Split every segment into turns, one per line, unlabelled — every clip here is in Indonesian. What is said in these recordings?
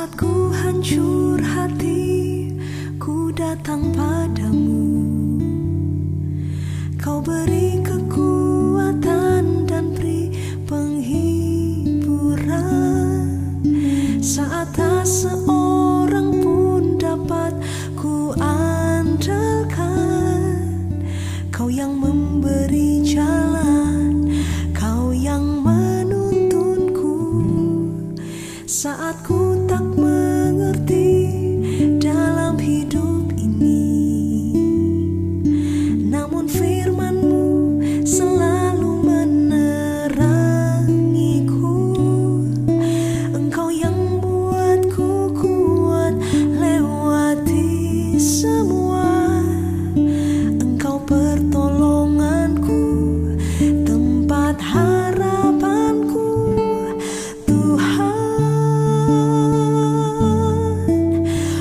Saat ku hancur hati, ku datang padamu. Kau beri kekuatan dan beri penghiburan. Saat tak seorang pun dapat ku andalkan, Kau yang memberi jalan, Kau yang menuntunku. Saat ku tak mengerti dalam hidup ini, namun firman-Mu selalu menerangiku. Engkau yang buatku kuat lewati semua. Engkau pertolonganku, tempat harapanku.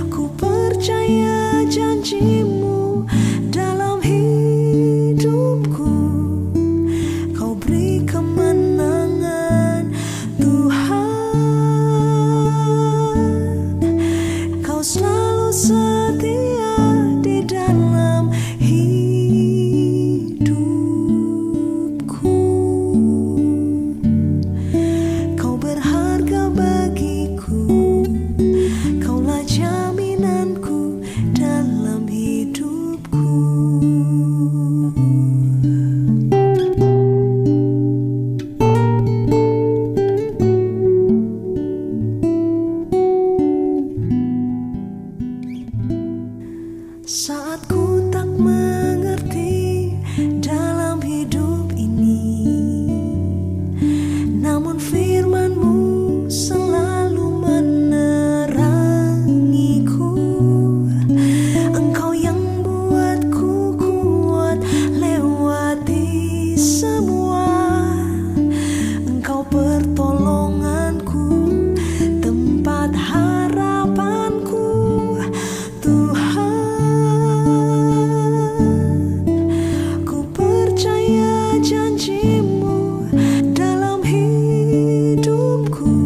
Ku percaya janji-Mu dalam hidupku. Kau beri kemenangan, Tuhan. Kau selalu setia di dalam hidupku. Kau berharga bagiku. Kaulah jaminanku dalam hidupku. Saat ku tak mengerti dalam hidup ini, namun firman-Mu selalu menerangiku. Engkau yang buatku kuat lewati semua. Engkau pertolonganku, tempat harapanku. Ku percaya janji-Mu dalam hidupku.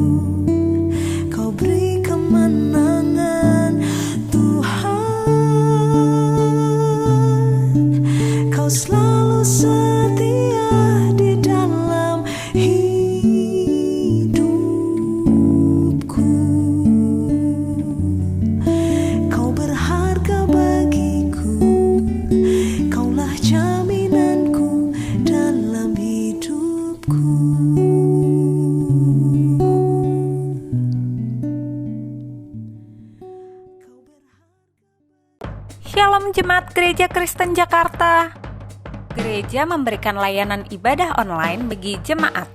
Kau beri kemenangan, Tuhan. Kau selalu setia di dalam hidupku. Kau berharga bagiku. Kaulah jaminanku dalam hidupku.
Shalom Jemaat Gereja Kristen Jakarta. Gereja memberikan layanan ibadah online bagi jemaat.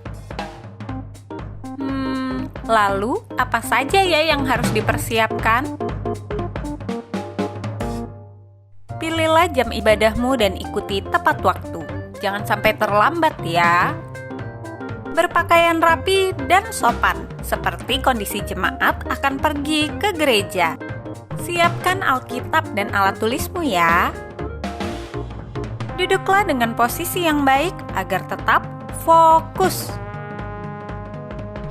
Lalu apa saja ya yang harus dipersiapkan? Pilihlah jam ibadahmu dan ikuti tepat waktu. Jangan sampai terlambat ya. Berpakaian rapi dan sopan, seperti kondisi jemaat akan pergi ke gereja. Siapkan Alkitab dan alat tulismu ya. Duduklah dengan posisi yang baik agar tetap fokus.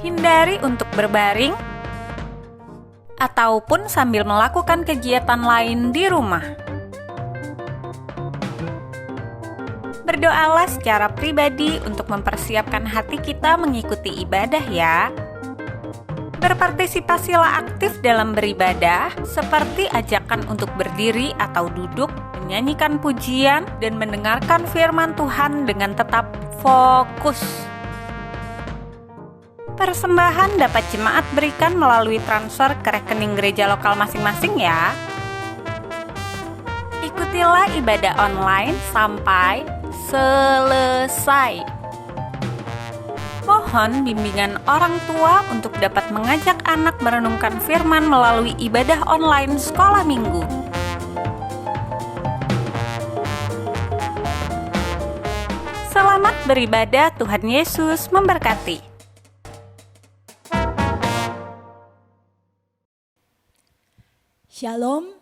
Hindari untuk berbaring ataupun sambil melakukan kegiatan lain di rumah. Berdoalah secara pribadi untuk mempersiapkan hati kita mengikuti ibadah ya. Berpartisipasilah aktif dalam beribadah, seperti ajakan untuk berdiri atau duduk, menyanyikan pujian, dan mendengarkan firman Tuhan dengan tetap fokus. Persembahan dapat jemaat berikan melalui transfer ke rekening gereja lokal masing-masing ya. Ikutilah ibadah online sampai selesai. Mohon bimbingan orang tua untuk dapat mengajak anak merenungkan firman melalui ibadah online sekolah minggu. Selamat beribadah, Tuhan Yesus memberkati.
Shalom,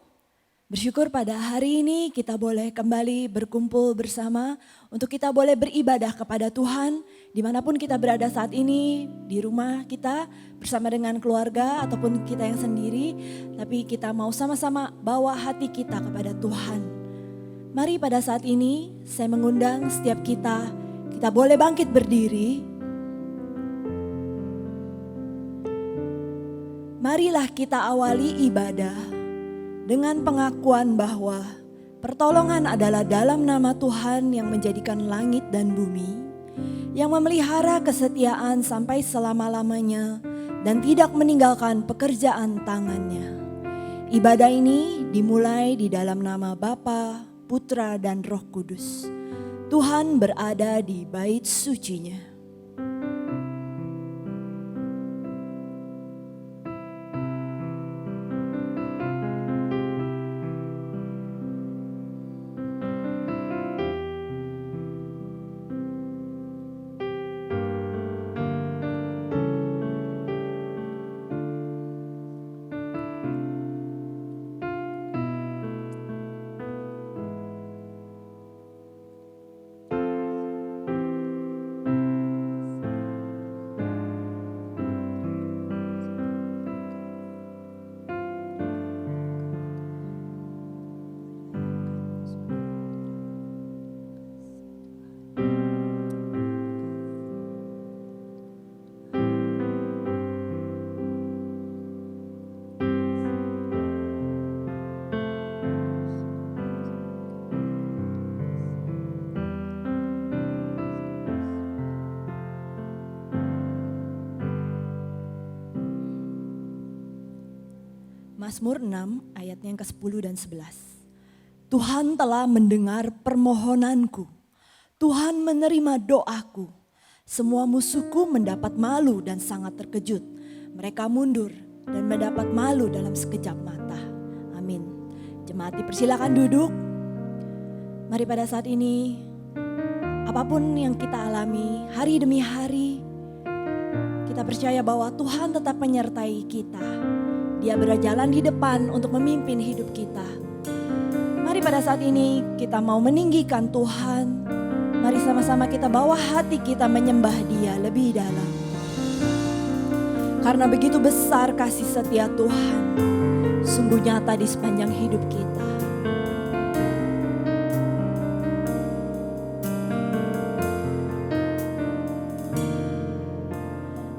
Bersyukur pada hari ini kita boleh kembali berkumpul bersama untuk kita boleh beribadah kepada Tuhan dimanapun kita berada saat ini, di rumah kita bersama dengan keluarga ataupun kita yang sendiri, tapi kita mau sama-sama bawa hati kita kepada Tuhan. Mari pada saat ini saya mengundang setiap kita boleh bangkit berdiri. Marilah kita awali ibadah dengan pengakuan bahwa pertolongan adalah dalam nama Tuhan yang menjadikan langit dan bumi, yang memelihara kesetiaan sampai selama-lamanya dan tidak meninggalkan pekerjaan tangannya. Ibadah ini dimulai di dalam nama Bapa, Putra dan Roh Kudus. Tuhan berada di bait sucinya. Mazmur 6 ayatnya yang ke-10 dan 11. Tuhan telah mendengar permohonanku. Tuhan menerima doaku. Semua musuhku mendapat malu dan sangat terkejut. Mereka mundur dan mendapat malu dalam sekejap mata. Amin. Jemaat dipersilakan duduk. Mari pada saat ini, apapun yang kita alami hari demi hari, kita percaya bahwa Tuhan tetap menyertai kita. Dia berjalan di depan untuk memimpin hidup kita. Mari pada saat ini kita mau meninggikan Tuhan. Mari sama-sama kita bawa hati kita menyembah Dia lebih dalam. Karena begitu besar kasih setia Tuhan, sungguh nyata di sepanjang hidup kita.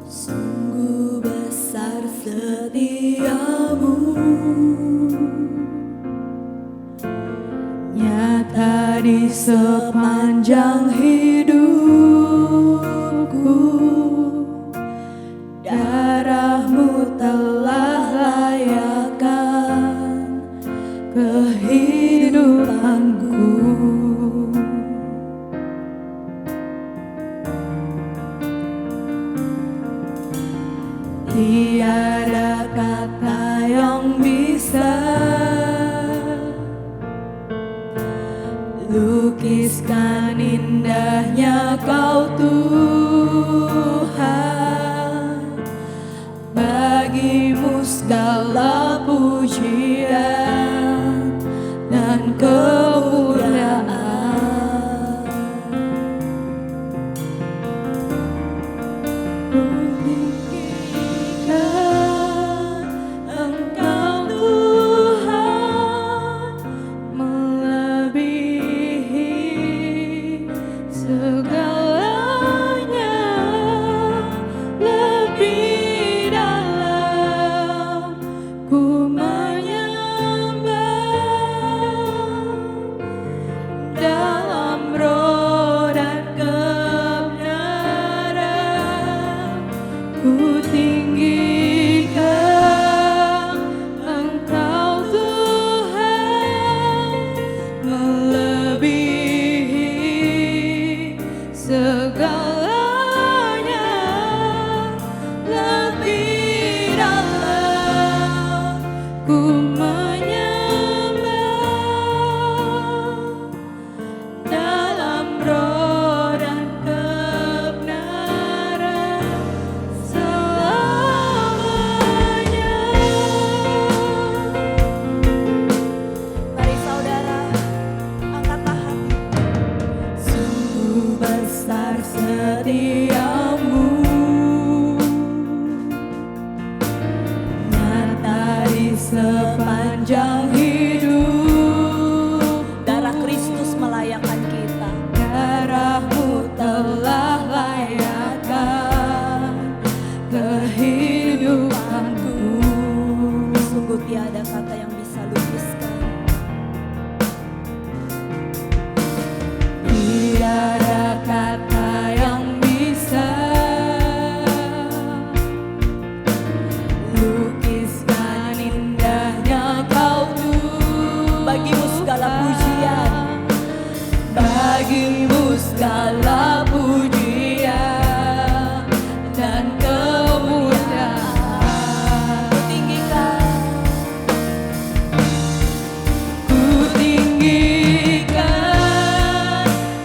Sungguh besar setiamu, nyata di sepanjang hidupku. Darah-Mu telah layakkan kehidupanku. Tiada kata yang bisa lukiskan indahnya Kau Tuhan. Bagi-Mu segala pujian dan kemuliaan. sepanjang hidup. Darah Kristus melayakkan kita. Darah-Mu telah layakkan kehidupanku. Sungguh tiada kata yang bisa lukiskan. Tiada kata yang bisa lukiskan indahnya Kau Tuhan. Bagimu segala pujian, bagimu segala pujian dan kemuliaan. Kutinggikan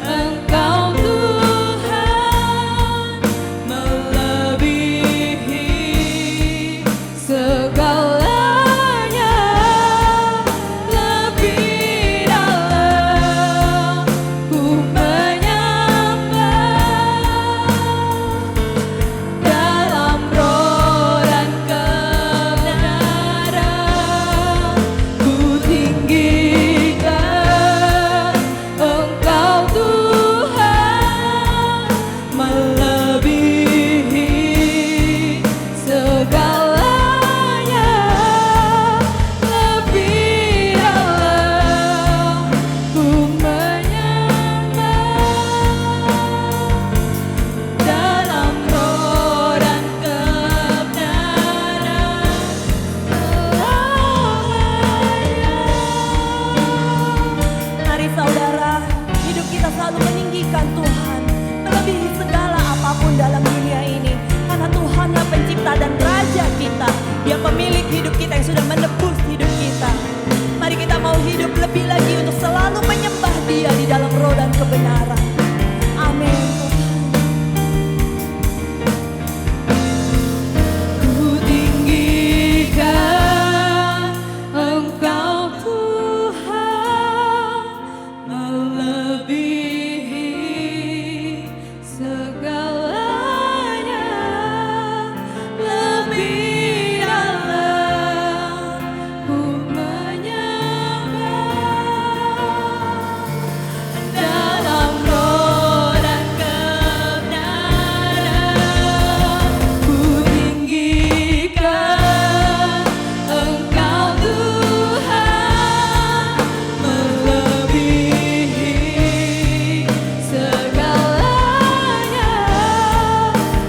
Engkau Tuhan, melebihi segalanya, lebih dalam ku menyembah. Dalam roh dan kebenaran ku tinggikan Engkau Tuhan, melebihi segalanya, lebih dalam ku menyembah. Dalam roh dan kebenaran selamanya. Mari saudara, hidup kita selalu meninggikan Tuhan melebihi segala apapun dalam dunia ini, karena Tuhanlah pencipta dan raja kita. Dia pemilik hidup kita yang sudah menebus hidup kita. Mari kita mau hidup lebih lagi untuk selalu menyembah Dia di dalam roh dan kebenaran. Amin. Kutinggikan Engkau Tuhan, melebihi segalanya, lebih dalam ku menyembah. Dalam roh dan kebenaran ku tinggikan Engkau Tuhan, melebihi segalanya,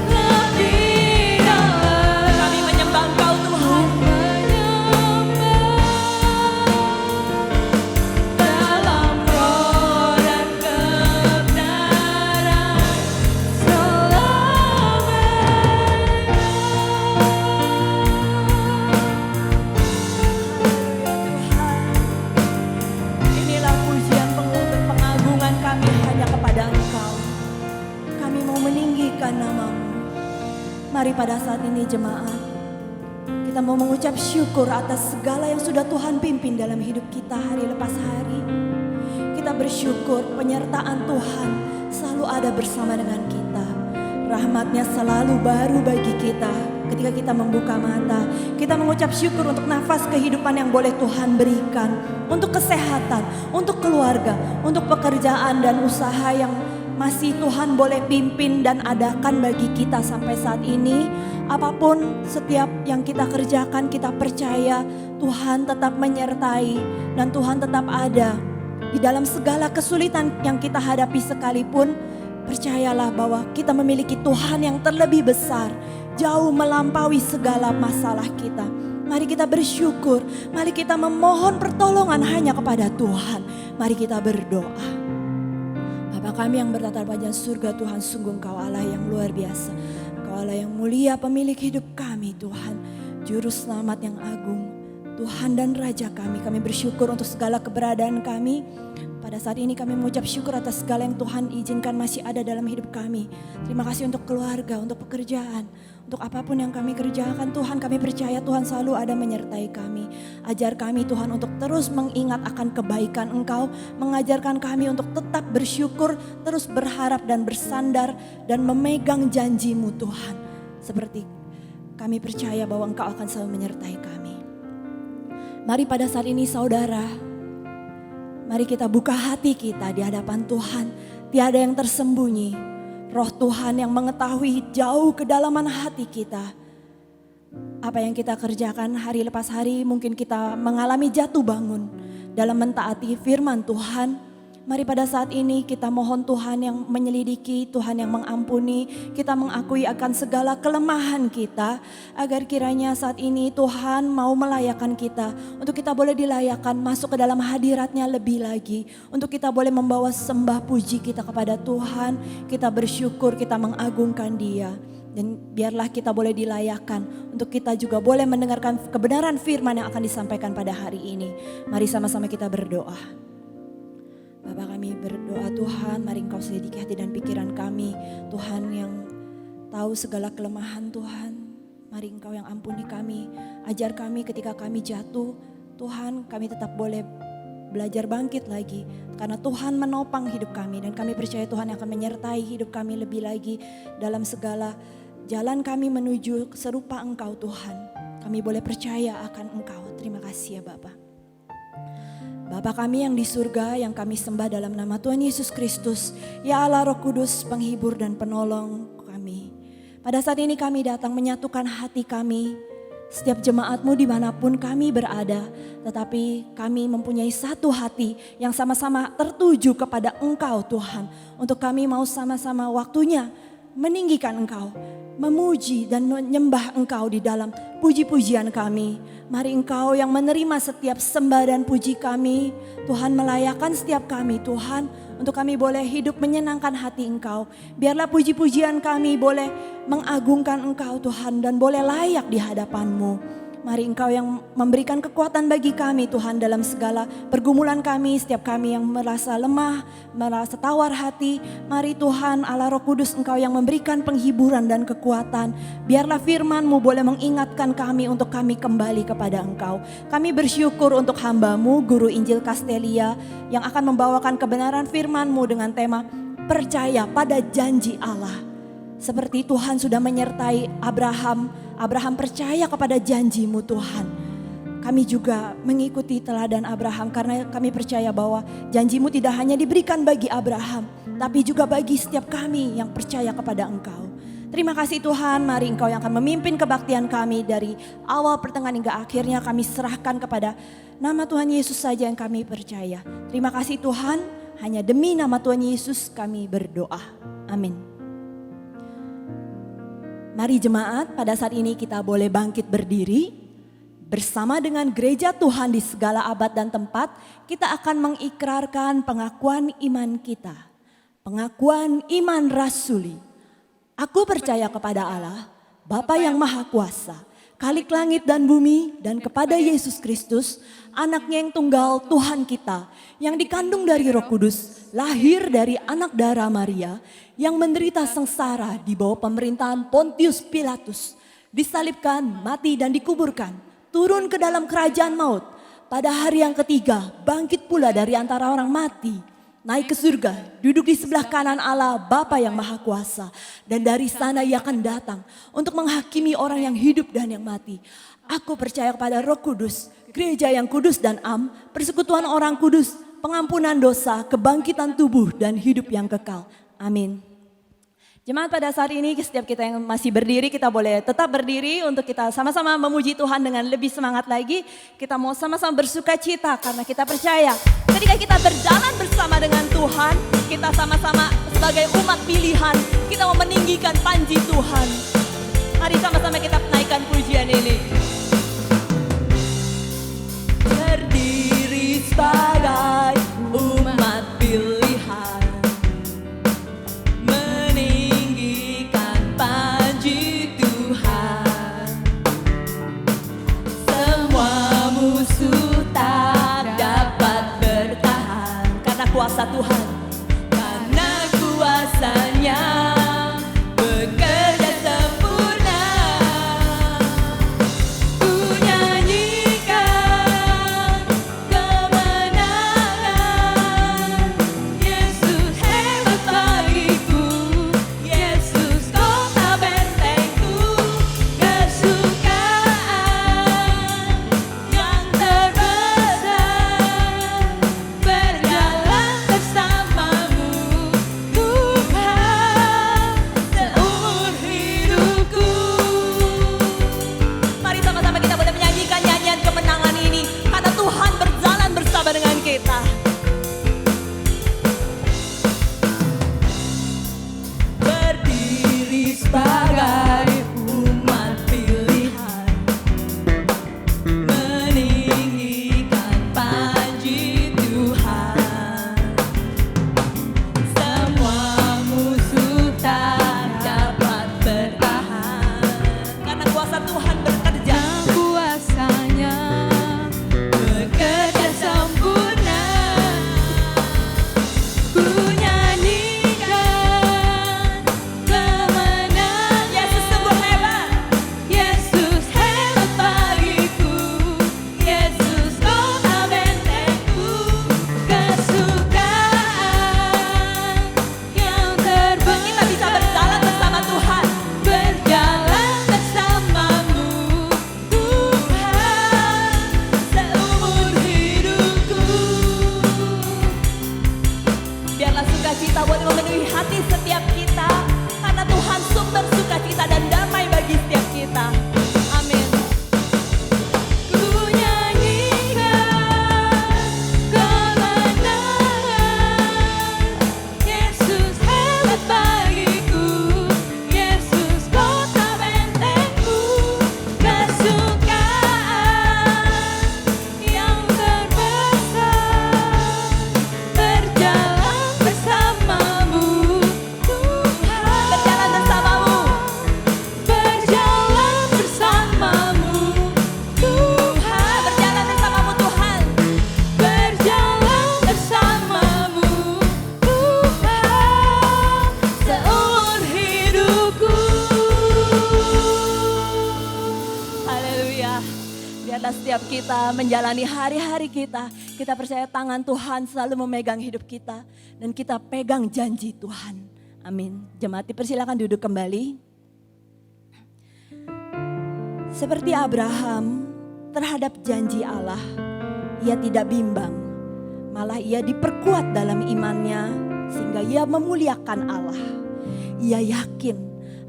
lebih dalam. Kami menyembah Engkau Tuhan, dalam roh dan kebenaran Inilah pujian pengagungan kami hanya kepada Engkau. Kami mau meninggikan nama-Mu. Mari pada saat ini jemaat, kita mau mengucap syukur atas segala yang sudah Tuhan pimpin dalam hidup kita hari lepas hari. Kita bersyukur penyertaan Tuhan selalu ada bersama dengan kita. Rahmat-Nya selalu baru bagi kita ketika kita membuka mata. Kita mengucap syukur untuk nafas kehidupan yang boleh Tuhan berikan, untuk kesehatan, untuk keluarga, untuk pekerjaan dan usaha yang masih Tuhan boleh pimpin dan adakan bagi kita sampai saat ini. Apapun setiap yang kita kerjakan, kita percaya Tuhan tetap menyertai dan Tuhan tetap ada. Di dalam segala kesulitan yang kita hadapi sekalipun, percayalah bahwa kita memiliki Tuhan yang terlebih besar, jauh melampaui segala masalah kita. Mari kita bersyukur, mari kita memohon pertolongan hanya kepada Tuhan. Mari kita berdoa. Bapa kami yang bertata pada surga, Tuhan, sungguh Engkau Allah yang luar biasa. Engkau Allah yang mulia, pemilik hidup kami, Tuhan, Juru Selamat yang agung, Tuhan dan Raja kami. Kami bersyukur untuk segala keberadaan kami. Pada saat ini kami mengucap syukur atas segala yang Tuhan izinkan masih ada dalam hidup kami. Terima kasih untuk keluarga, untuk pekerjaan, untuk apapun yang kami kerjakan. Tuhan, kami percaya Tuhan selalu ada menyertai kami. Ajar kami Tuhan untuk terus mengingat akan kebaikan Engkau. Mengajarkan kami untuk tetap bersyukur, terus berharap dan bersandar dan memegang janji-Mu Tuhan. Seperti kami percaya bahwa Engkau akan selalu menyertai kami. Mari pada saat ini saudara, mari kita buka hati kita di hadapan Tuhan. Tiada yang tersembunyi. Roh Tuhan yang mengetahui jauh kedalaman hati kita. Apa yang kita kerjakan hari lepas hari, mungkin kita mengalami jatuh bangun dalam mentaati firman Tuhan. Mari pada saat ini kita mohon Tuhan yang menyelidiki, Tuhan yang mengampuni, kita mengakui akan segala kelemahan kita, agar kiranya saat ini Tuhan mau melayakkan kita, untuk kita boleh dilayakkan masuk ke dalam hadiratnya lebih lagi, untuk kita boleh membawa sembah puji kita kepada Tuhan, kita bersyukur, kita mengagungkan Dia. Dan biarlah kita boleh dilayakkan untuk kita juga boleh mendengarkan kebenaran firman yang akan disampaikan pada hari ini. Mari sama-sama kita berdoa. Bapa, kami berdoa Tuhan, mari Engkau selidiki hati dan pikiran kami. Tuhan yang tahu segala kelemahan Tuhan, mari Engkau yang ampuni kami. Ajar kami ketika kami jatuh, Tuhan kami tetap boleh belajar bangkit lagi. Karena Tuhan menopang hidup kami dan kami percaya Tuhan akan menyertai hidup kami lebih lagi dalam segala jalan kami menuju serupa Engkau Tuhan. Kami boleh percaya akan Engkau. Terima kasih ya Bapa. Bapa kami yang di surga, yang kami sembah dalam nama Tuhan Yesus Kristus. Ya Allah Roh Kudus, penghibur dan penolong kami. Pada saat ini kami datang menyatukan hati kami. Setiap jemaat-Mu dimanapun kami berada. Tetapi kami mempunyai satu hati yang sama-sama tertuju kepada Engkau Tuhan. Untuk kami mau sama-sama waktunya meninggikan Engkau, memuji dan menyembah Engkau di dalam puji-pujian kami. Mari Engkau yang menerima setiap sembah dan puji kami. Tuhan melayakkan setiap kami Tuhan. Untuk kami boleh hidup menyenangkan hati Engkau. Biarlah puji-pujian kami boleh mengagungkan Engkau Tuhan. Dan boleh layak di hadapan-Mu. Mari Engkau yang memberikan kekuatan bagi kami Tuhan dalam segala pergumulan kami. Setiap kami yang merasa lemah, merasa tawar hati. Mari Tuhan Allah Roh Kudus, Engkau yang memberikan penghiburan dan kekuatan. Biarlah firman-Mu boleh mengingatkan kami untuk kami kembali kepada Engkau. Kami bersyukur untuk hamba-Mu, Guru Injil Castelia, yang akan membawakan kebenaran firman-Mu dengan tema percaya pada janji Allah. Seperti Tuhan sudah menyertai Abraham percaya kepada janji-Mu Tuhan. Kami juga mengikuti teladan Abraham karena kami percaya bahwa janji-Mu tidak hanya diberikan bagi Abraham, tapi juga bagi setiap kami yang percaya kepada Engkau. Terima kasih Tuhan, mari Engkau yang akan memimpin kebaktian kami dari awal pertengahan hingga akhirnya. Kami serahkan kepada nama Tuhan Yesus saja yang kami percaya. Terima kasih Tuhan, hanya demi nama Tuhan Yesus kami berdoa. Amin. Mari jemaat, pada saat ini kita boleh bangkit berdiri. Bersama dengan gereja Tuhan di segala abad dan tempat, kita akan mengikrarkan pengakuan iman kita. Pengakuan iman rasuli. Aku percaya kepada Allah, Bapa yang Maha Kuasa, Khalik langit dan bumi, dan kepada Yesus Kristus, anaknya yang tunggal Tuhan kita, yang dikandung dari Roh Kudus, lahir dari anak darah Maria, yang menderita sengsara di bawah pemerintahan Pontius Pilatus, disalibkan, mati dan dikuburkan, turun ke dalam kerajaan maut, pada hari yang ketiga bangkit pula dari antara orang mati, naik ke surga, duduk di sebelah kanan Allah Bapa yang Maha Kuasa, dan dari sana Ia akan datang untuk menghakimi orang yang hidup dan yang mati. Aku percaya kepada Roh Kudus, gereja yang kudus dan am, persekutuan orang kudus, pengampunan dosa, kebangkitan tubuh dan hidup yang kekal. Amin. Jemaat, pada saat ini setiap kita yang masih berdiri, kita boleh tetap berdiri untuk kita sama-sama memuji Tuhan dengan lebih semangat lagi. Kita mau sama-sama bersuka cita karena kita percaya ketika kita berjalan bersama dengan Tuhan, kita sama-sama sebagai umat pilihan, kita mau meninggikan panji Tuhan. Mari sama-sama kita naikkan pujian ini. Berdiri sebagai umat pilihan, meninggikan panji Tuhan. Semua musuh tak dapat bertahan karena kuasa Tuhan, karena kuasanya bekerja sempurna. Ku nyanyikan kemenangan. Yesus hebat bagiku, Yesus kota bentengku, kesukaan yang terbaik kita. Berdiri sebagai umat pilihan, meninggikan panji Tuhan. Semua musuh tak dapat bertahan, karena kuasa Tuhan bekerja.
Kuasanya
Bekerja sempurna. Ku nyanyikan kemenangan. Yesus sungguh hebat. Yesus hebat bagiku. Yesus kota bentengku. Kesukaan yang terbaik. Kita bisa berjalan bersama Tuhan. Berjalan bersamamu Tuhan seumur hidupku. Biarlah sukacita boleh memenuhi hati setiap kita, karena Tuhan sumber sukacita dan damai bagi setiap kita. Amin. Ku nyanyikan kemenangan. Yesus hebat bagiku. Yesus kota bentengku. Kesukaan yang terbesar. Berjalan bersamamu Tuhan. Berjalan bersamamu. Berjalan bersamamu Tuhan. Berjalan bersamamu Tuhan. Berjalan bersamamu Tuhan seumur hidupku. Haleluya. Biarlah setiap kita menjalani hari-hari kita percaya tangan Tuhan selalu memegang hidup kita, dan kita pegang janji Tuhan. Amin. Jemaat dipersilakan duduk kembali. Seperti Abraham terhadap janji Allah, ia tidak bimbang, malah ia diperkuat dalam imannya sehingga ia memuliakan Allah. Ia yakin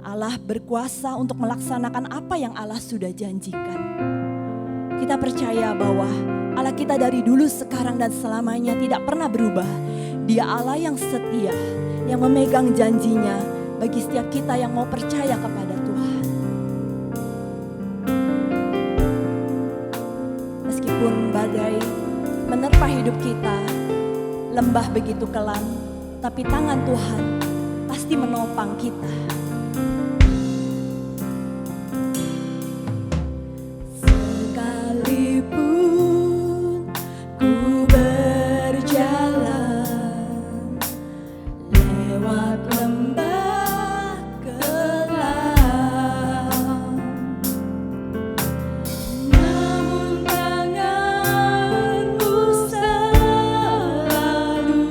Allah berkuasa untuk melaksanakan apa yang Allah sudah janjikan. Kita percaya bahwa Allah kita dari dulu, sekarang, dan selamanya tidak pernah berubah. Dia Allah yang setia, yang memegang janjinya bagi setiap kita yang mau percaya kepada Tuhan. Meskipun badai menerpa hidup kita, lembah begitu kelam, tapi tangan Tuhan pasti menopang kita. Sekalipun ku berjalan lewat lembah kelam, namun tangan-Mu selalu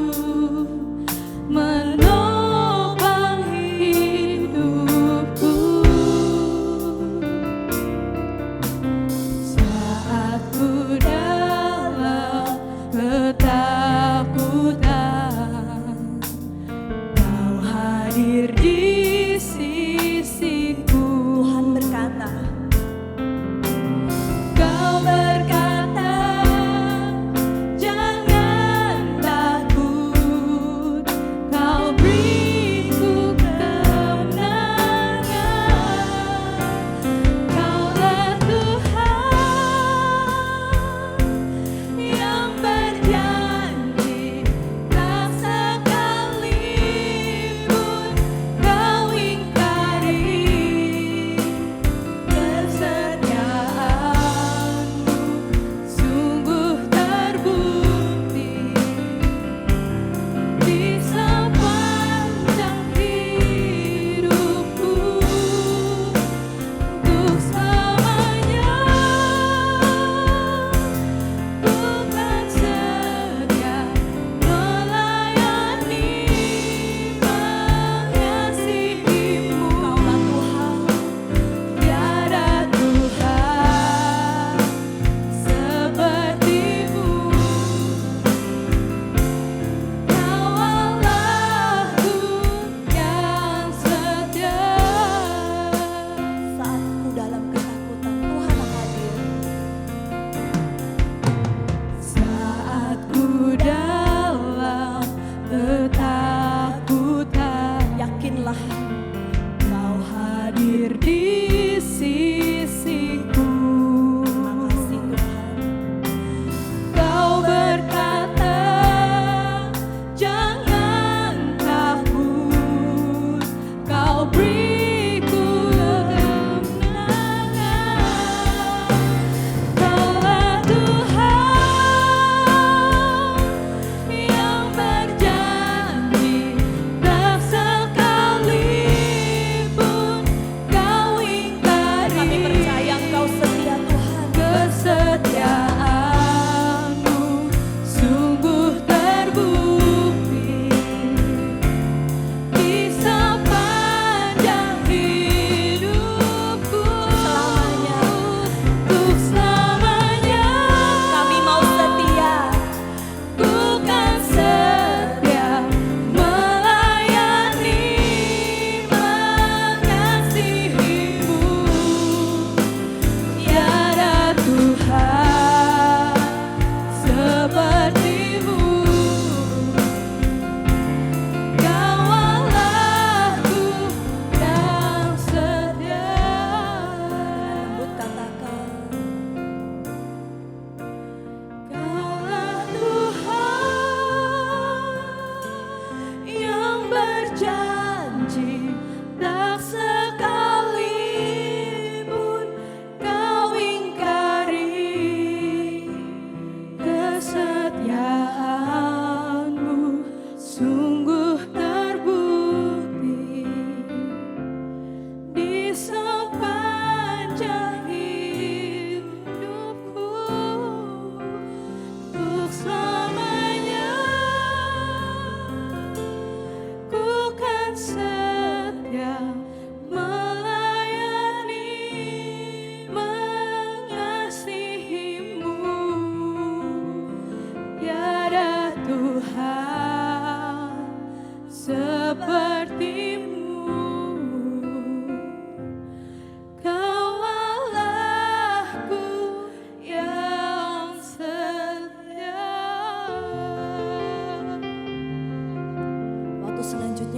menopang hidup.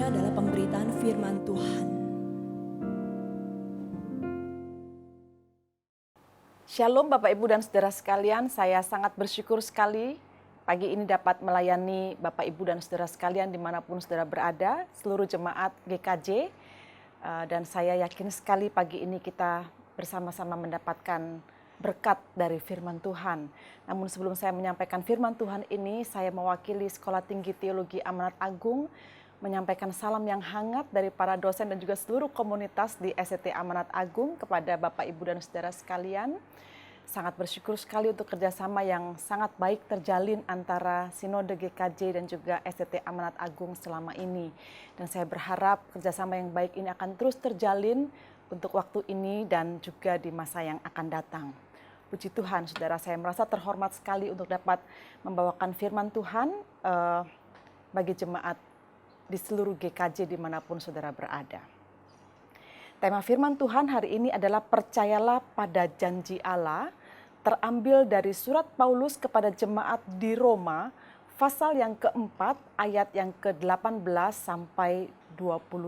selanjutnya adalah pemberitaan firman Tuhan.
Shalom Bapak Ibu dan Saudara sekalian, saya sangat bersyukur sekali pagi ini dapat melayani Bapak Ibu dan Saudara sekalian dimanapun Saudara berada, seluruh jemaat GKJ. Dan saya yakin sekali pagi ini kita bersama-sama mendapatkan berkat dari firman Tuhan. Namun sebelum saya menyampaikan firman Tuhan ini, saya mewakili Sekolah Tinggi Teologi Amanat Agung, menyampaikan salam yang hangat dari para dosen dan juga seluruh komunitas di STT Amanat Agung kepada Bapak, Ibu, dan Saudara sekalian. Sangat bersyukur sekali untuk kerjasama yang sangat baik terjalin antara Sinode GKJ dan juga STT Amanat Agung selama ini. Dan saya berharap kerjasama yang baik ini akan terus terjalin untuk waktu ini dan juga di masa yang akan datang. Puji Tuhan, saudara, saya merasa terhormat sekali untuk dapat membawakan firman Tuhan bagi jemaat di seluruh GKJ dimanapun saudara berada. Tema firman Tuhan hari ini adalah percayalah pada janji Allah, terambil dari surat Paulus kepada jemaat di Roma, pasal yang keempat, ayat yang ke-18 sampai 25.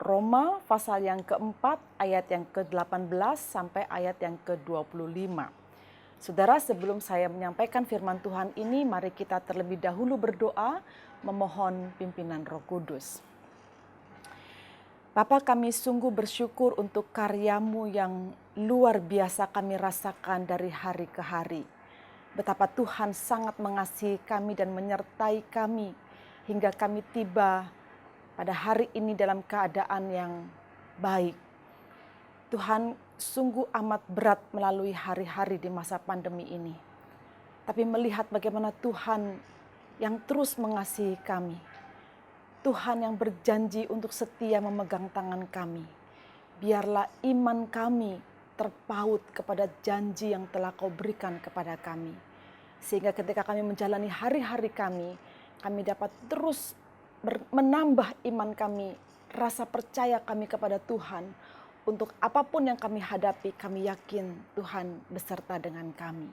Roma pasal yang keempat, ayat yang ke-18 sampai ayat yang ke-25. Saudara, sebelum saya menyampaikan firman Tuhan ini, mari kita terlebih dahulu berdoa, memohon pimpinan Roh Kudus. Bapa, kami sungguh bersyukur untuk karya-Mu yang luar biasa kami rasakan dari hari ke hari. Betapa Tuhan sangat mengasihi kami dan menyertai kami hingga kami tiba pada hari ini dalam keadaan yang baik. Tuhan, sungguh amat berat melalui hari-hari di masa pandemi ini. Tapi melihat bagaimana Tuhan yang terus mengasihi kami. Tuhan yang berjanji untuk setia memegang tangan kami. Biarlah iman kami terpaut kepada janji yang telah Kau berikan kepada kami. Sehingga ketika kami menjalani hari-hari kami dapat terus menambah iman kami, rasa percaya kami kepada Tuhan. Untuk apapun yang kami hadapi, kami yakin Tuhan beserta dengan kami.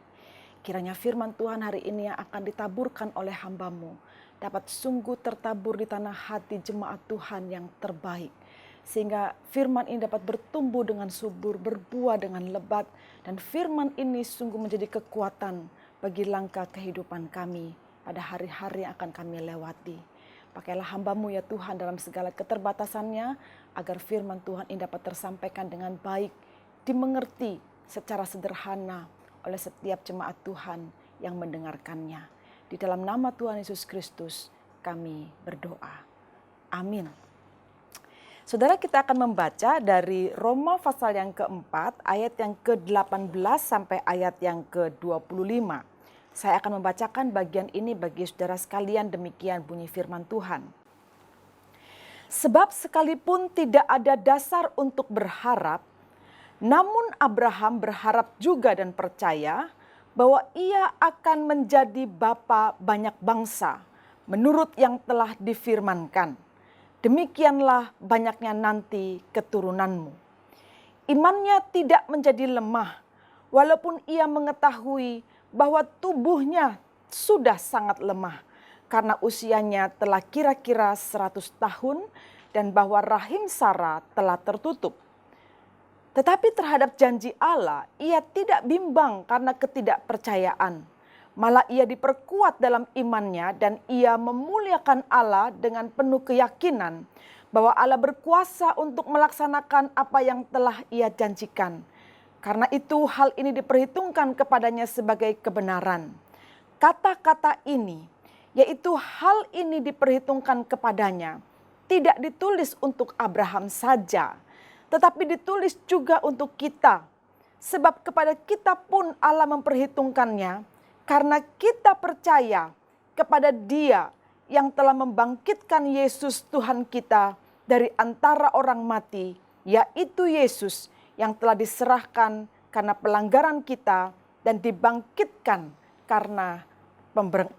Kiranya firman Tuhan hari ini yang akan ditaburkan oleh hamba-Mu dapat sungguh tertabur di tanah hati jemaat Tuhan yang terbaik. Sehingga firman ini dapat bertumbuh dengan subur, berbuah dengan lebat. Dan firman ini sungguh menjadi kekuatan bagi langkah kehidupan kami pada hari-hari yang akan kami lewati. Pakailah hamba-Mu ya Tuhan dalam segala keterbatasannya, agar firman Tuhan ini dapat tersampaikan dengan baik, dimengerti secara sederhana oleh setiap jemaat Tuhan yang mendengarkannya. Di dalam nama Tuhan Yesus Kristus kami berdoa. Amin. Saudara, kita akan membaca dari Roma pasal yang keempat, ayat yang ke-18 sampai ayat yang ke-25. Saya akan membacakan bagian ini bagi saudara sekalian, demikian bunyi firman Tuhan. Sebab sekalipun tidak ada dasar untuk berharap, namun Abraham berharap juga dan percaya bahwa ia akan menjadi bapa banyak bangsa menurut yang telah difirmankan. Demikianlah banyaknya nanti keturunanmu. Imannya tidak menjadi lemah walaupun ia mengetahui bahwa tubuhnya sudah sangat lemah karena usianya telah kira-kira 100 tahun dan bahwa rahim Sarah telah tertutup. Tetapi terhadap janji Allah, ia tidak bimbang karena ketidakpercayaan. Malah ia diperkuat dalam imannya dan ia memuliakan Allah dengan penuh keyakinan bahwa Allah berkuasa untuk melaksanakan apa yang telah ia janjikan. Karena itu hal ini diperhitungkan kepadanya sebagai kebenaran. Kata-kata ini, yaitu hal ini diperhitungkan kepadanya, tidak ditulis untuk Abraham saja, tetapi ditulis juga untuk kita. Sebab kepada kita pun Allah memperhitungkannya, karena kita percaya kepada Dia yang telah membangkitkan Yesus Tuhan kita dari antara orang mati, yaitu Yesus yang telah diserahkan karena pelanggaran kita dan dibangkitkan karena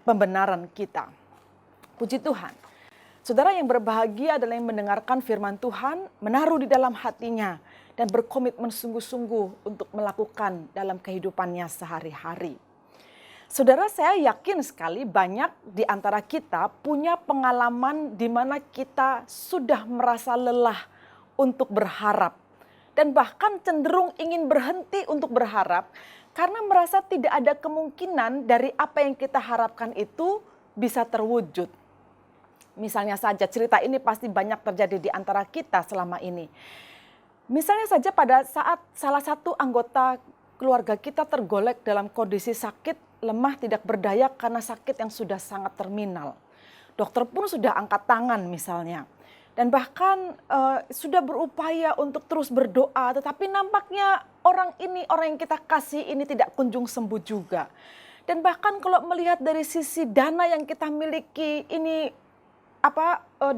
pembenaran kita. Puji Tuhan. Saudara, yang berbahagia adalah yang mendengarkan firman Tuhan, menaruh di dalam hatinya, dan berkomitmen sungguh-sungguh untuk melakukan dalam kehidupannya sehari-hari. Saudara, saya yakin sekali banyak di antara kita punya pengalaman di mana kita sudah merasa lelah untuk berharap. Dan bahkan cenderung ingin berhenti untuk berharap karena merasa tidak ada kemungkinan dari apa yang kita harapkan itu bisa terwujud. Misalnya saja cerita ini pasti banyak terjadi di antara kita selama ini. Misalnya saja pada saat salah satu anggota keluarga kita tergolek dalam kondisi sakit, lemah, tidak berdaya karena sakit yang sudah sangat terminal. Dokter pun sudah angkat tangan misalnya. Dan bahkan sudah berupaya untuk terus berdoa, tetapi nampaknya orang yang kita kasih ini tidak kunjung sembuh juga. Dan bahkan kalau melihat dari sisi dana yang kita miliki ini,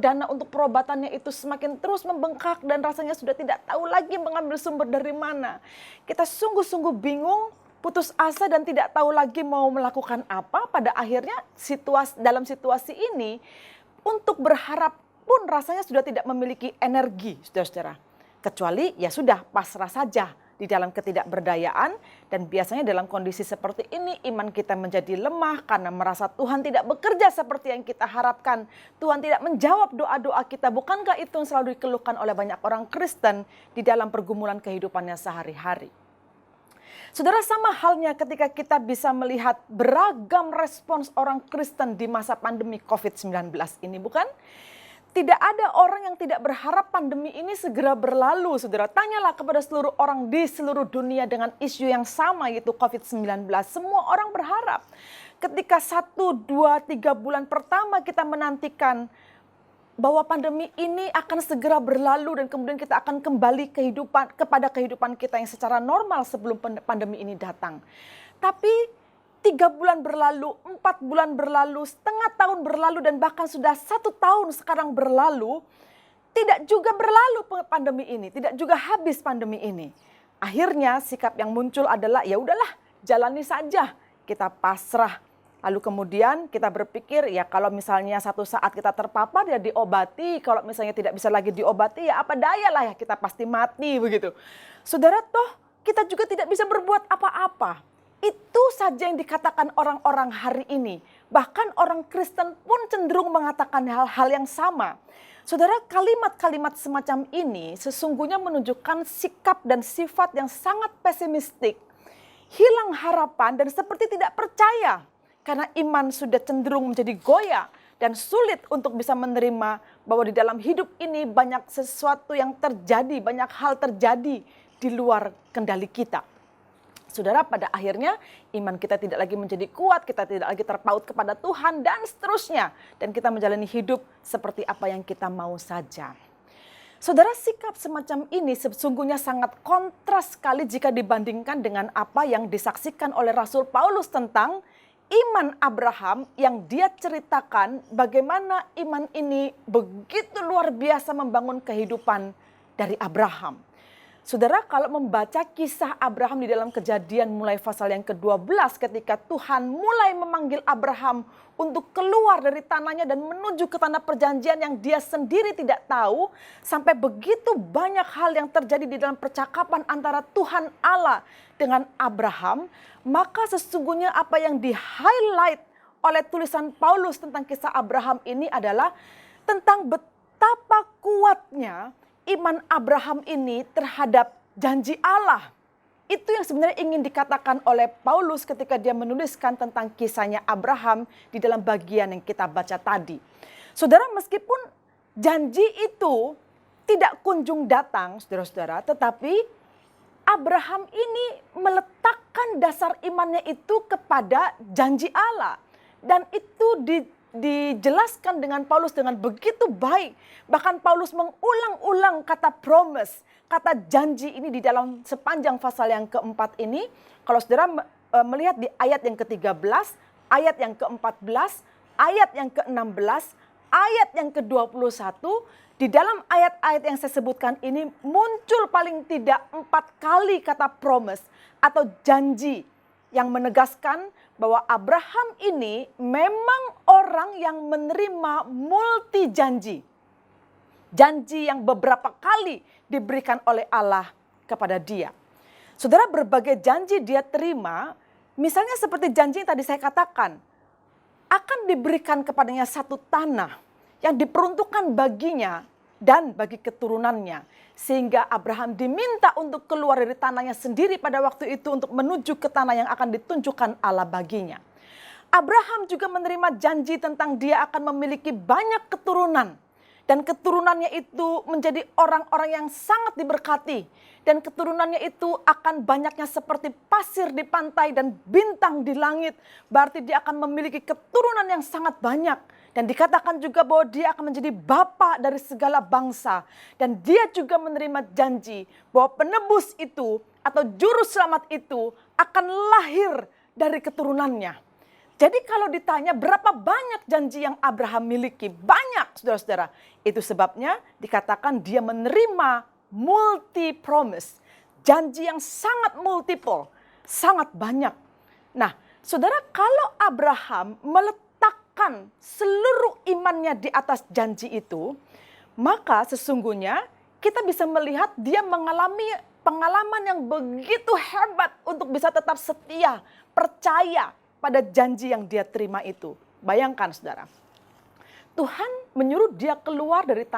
dana untuk perobatannya itu semakin terus membengkak dan rasanya sudah tidak tahu lagi mengambil sumber dari mana. Kita sungguh-sungguh bingung, putus asa dan tidak tahu lagi mau melakukan apa. Pada akhirnya dalam situasi ini untuk berharap pun rasanya sudah tidak memiliki energi, saudara-saudara. Kecuali ya sudah pasrah saja di dalam ketidakberdayaan, dan biasanya dalam kondisi seperti ini iman kita menjadi lemah karena merasa Tuhan tidak bekerja seperti yang kita harapkan. Tuhan tidak menjawab doa-doa kita. Bukankah itu yang selalu dikeluhkan oleh banyak orang Kristen di dalam pergumulan kehidupannya sehari-hari? Saudara, sama halnya ketika kita bisa melihat beragam respons orang Kristen di masa pandemi COVID-19 ini, bukan? Tidak ada orang yang tidak berharap pandemi ini segera berlalu, saudara. Tanyalah kepada seluruh orang di seluruh dunia dengan isu yang sama, yaitu COVID-19. Semua orang berharap. Ketika 1, 2, 3 bulan pertama kita menantikan bahwa pandemi ini akan segera berlalu dan kemudian kita akan kembali kepada kehidupan kita yang secara normal sebelum pandemi ini datang. Tapi 3 bulan berlalu, 4 bulan berlalu, setengah tahun berlalu, dan bahkan sudah 1 tahun sekarang berlalu, tidak juga berlalu pandemi ini, tidak juga habis pandemi ini. Akhirnya sikap yang muncul adalah ya udahlah, jalani saja, kita pasrah. Lalu kemudian kita berpikir ya kalau misalnya satu saat kita terpapar ya diobati, kalau misalnya tidak bisa lagi diobati ya apa daya lah ya, kita pasti mati begitu. Saudara, toh kita juga tidak bisa berbuat apa-apa. Itu saja yang dikatakan orang-orang hari ini. Bahkan orang Kristen pun cenderung mengatakan hal-hal yang sama. Saudara, kalimat-kalimat semacam ini sesungguhnya menunjukkan sikap dan sifat yang sangat pesimistik. Hilang harapan dan seperti tidak percaya. Karena iman sudah cenderung menjadi goyah dan sulit untuk bisa menerima bahwa di dalam hidup ini banyak sesuatu yang terjadi, banyak hal terjadi di luar kendali kita. Saudara, pada akhirnya iman kita tidak lagi menjadi kuat, kita tidak lagi terpaut kepada Tuhan dan seterusnya. Dan kita menjalani hidup seperti apa yang kita mau saja. Saudara, sikap semacam ini sesungguhnya sangat kontras sekali jika dibandingkan dengan apa yang disaksikan oleh Rasul Paulus tentang iman Abraham yang dia ceritakan bagaimana iman ini begitu luar biasa membangun kehidupan dari Abraham. Saudara, kalau membaca kisah Abraham di dalam Kejadian mulai pasal yang ke-12 ketika Tuhan mulai memanggil Abraham untuk keluar dari tanahnya dan menuju ke tanah perjanjian yang dia sendiri tidak tahu, sampai begitu banyak hal yang terjadi di dalam percakapan antara Tuhan Allah dengan Abraham, maka sesungguhnya apa yang di-highlight oleh tulisan Paulus tentang kisah Abraham ini adalah tentang betapa kuatnya iman Abraham ini terhadap janji Allah. Itu yang sebenarnya ingin dikatakan oleh Paulus ketika dia menuliskan tentang kisahnya Abraham di dalam bagian yang kita baca tadi. Saudara, meskipun janji itu tidak kunjung datang, saudara-saudara, tetapi Abraham ini meletakkan dasar imannya itu kepada janji Allah. Dan itu dijelaskan dengan Paulus dengan begitu baik. Bahkan Paulus mengulang-ulang kata promise, kata janji ini di dalam sepanjang pasal yang keempat ini. Kalau saudara melihat di ayat yang ke-13, ayat yang ke-14, ayat yang ke-16, ayat yang ke-21, di dalam ayat-ayat yang saya sebutkan ini muncul paling tidak 4 kali kata promise atau janji yang menegaskan bahwa Abraham ini memang orang yang menerima multi janji. Janji yang beberapa kali diberikan oleh Allah kepada dia. Saudara, berbagai janji dia terima Misalnya seperti janji yang tadi saya katakan, akan diberikan kepadanya satu tanah yang diperuntukkan baginya dan bagi keturunannya. Sehingga Abraham diminta untuk keluar dari tanahnya sendiri pada waktu itu untuk menuju ke tanah yang akan ditunjukkan Allah baginya. Abraham juga menerima janji tentang dia akan memiliki banyak keturunan. Dan keturunannya itu menjadi orang-orang yang sangat diberkati. Dan keturunannya itu akan banyaknya seperti pasir di pantai dan bintang di langit. Berarti dia akan memiliki keturunan yang sangat banyak. Dan dikatakan juga bahwa dia akan menjadi bapa dari segala bangsa. Dan dia juga menerima janji bahwa penebus itu atau juru selamat itu akan lahir dari keturunannya. Jadi kalau ditanya berapa banyak janji yang Abraham miliki, banyak saudara-saudara. Itu sebabnya dikatakan dia menerima multi-promise. Janji yang sangat multiple, sangat banyak. Nah, saudara, kalau Abraham meletakkan seluruh imannya di atas janji itu, maka sesungguhnya kita bisa melihat dia mengalami pengalaman yang begitu hebat untuk bisa tetap setia, percaya pada janji yang dia terima itu. Bayangkan saudara, Tuhan menyuruh dia keluar dari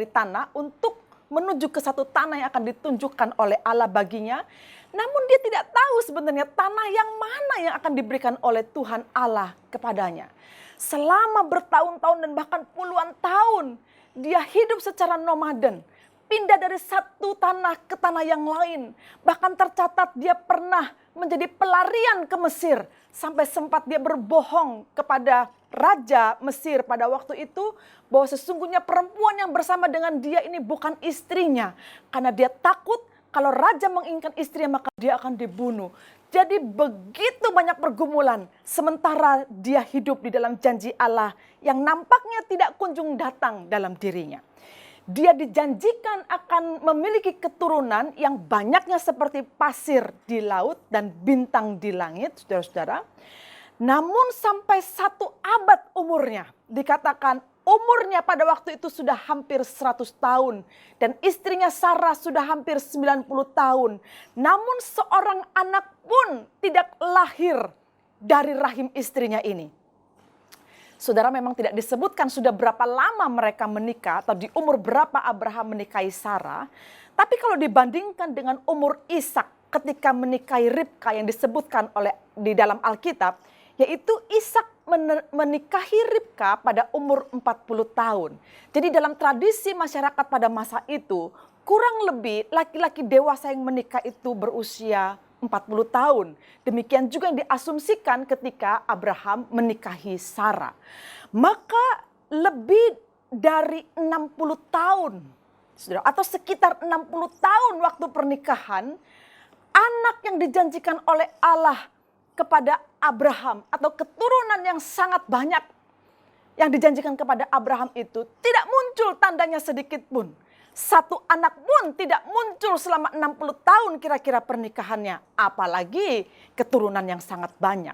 tanah untuk menuju ke satu tanah yang akan ditunjukkan oleh Allah baginya. Namun dia tidak tahu sebenarnya tanah yang mana yang akan diberikan oleh Tuhan Allah kepadanya. Selama bertahun-tahun dan bahkan puluhan tahun dia hidup secara nomaden. Pindah dari satu tanah ke tanah yang lain. Bahkan tercatat dia pernah menjadi pelarian ke Mesir. Sampai sempat dia berbohong kepada Raja Mesir pada waktu itu. Bahwa sesungguhnya perempuan yang bersama dengan dia ini bukan istrinya. Karena dia takut kalau Raja menginginkan istrinya maka dia akan dibunuh. Jadi begitu banyak pergumulan. Sementara dia hidup di dalam janji Allah yang nampaknya tidak kunjung datang dalam dirinya. Dia dijanjikan akan memiliki keturunan yang banyaknya seperti pasir di laut dan bintang di langit, saudara-saudara. Namun sampai 1 abad umurnya, dikatakan umurnya pada waktu itu sudah hampir 100 tahun. Dan istrinya Sarah sudah hampir 90 tahun. Namun seorang anak pun tidak lahir dari rahim istrinya ini. Saudara, memang tidak disebutkan sudah berapa lama mereka menikah atau di umur berapa Abraham menikahi Sarah. Tapi kalau dibandingkan dengan umur Ishak ketika menikahi Ribka yang disebutkan di dalam Alkitab, yaitu Ishak menikahi Ribka pada umur 40 tahun. Jadi dalam tradisi masyarakat pada masa itu, kurang lebih laki-laki dewasa yang menikah itu berusia 40 tahun. Demikian juga yang diasumsikan ketika Abraham menikahi Sarah. Maka lebih dari 60 tahun, saudara, atau sekitar 60 tahun waktu pernikahan, anak yang dijanjikan oleh Allah kepada Abraham atau keturunan yang sangat banyak yang dijanjikan kepada Abraham itu tidak muncul tandanya sedikit pun. Satu anak pun tidak muncul selama 60 tahun kira-kira pernikahannya. Apalagi keturunan yang sangat banyak.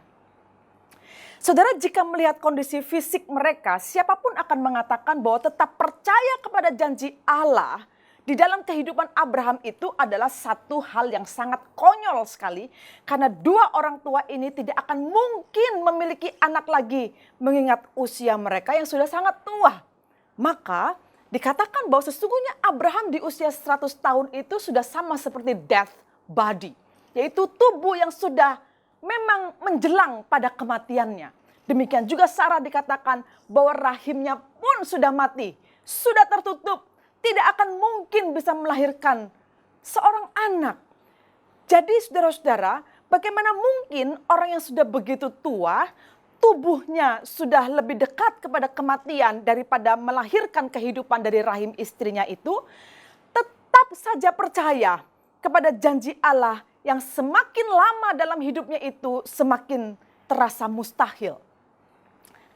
Saudara, jika melihat kondisi fisik mereka, siapapun akan mengatakan bahwa tetap percaya kepada janji Allah di dalam kehidupan Abraham itu adalah satu hal yang sangat konyol sekali. Karena dua orang tua ini tidak akan mungkin memiliki anak lagi mengingat usia mereka yang sudah sangat tua. Maka dikatakan bahwa sesungguhnya Abraham di usia 100 tahun itu sudah sama seperti death body. Yaitu tubuh yang sudah memang menjelang pada kematiannya. Demikian juga Sarah dikatakan bahwa rahimnya pun sudah mati. Sudah tertutup. Tidak akan mungkin bisa melahirkan seorang anak. Jadi saudara-saudara, bagaimana mungkin orang yang sudah begitu tua, tubuhnya sudah lebih dekat kepada kematian daripada melahirkan kehidupan dari rahim istrinya itu, tetap saja percaya kepada janji Allah yang semakin lama dalam hidupnya itu semakin terasa mustahil.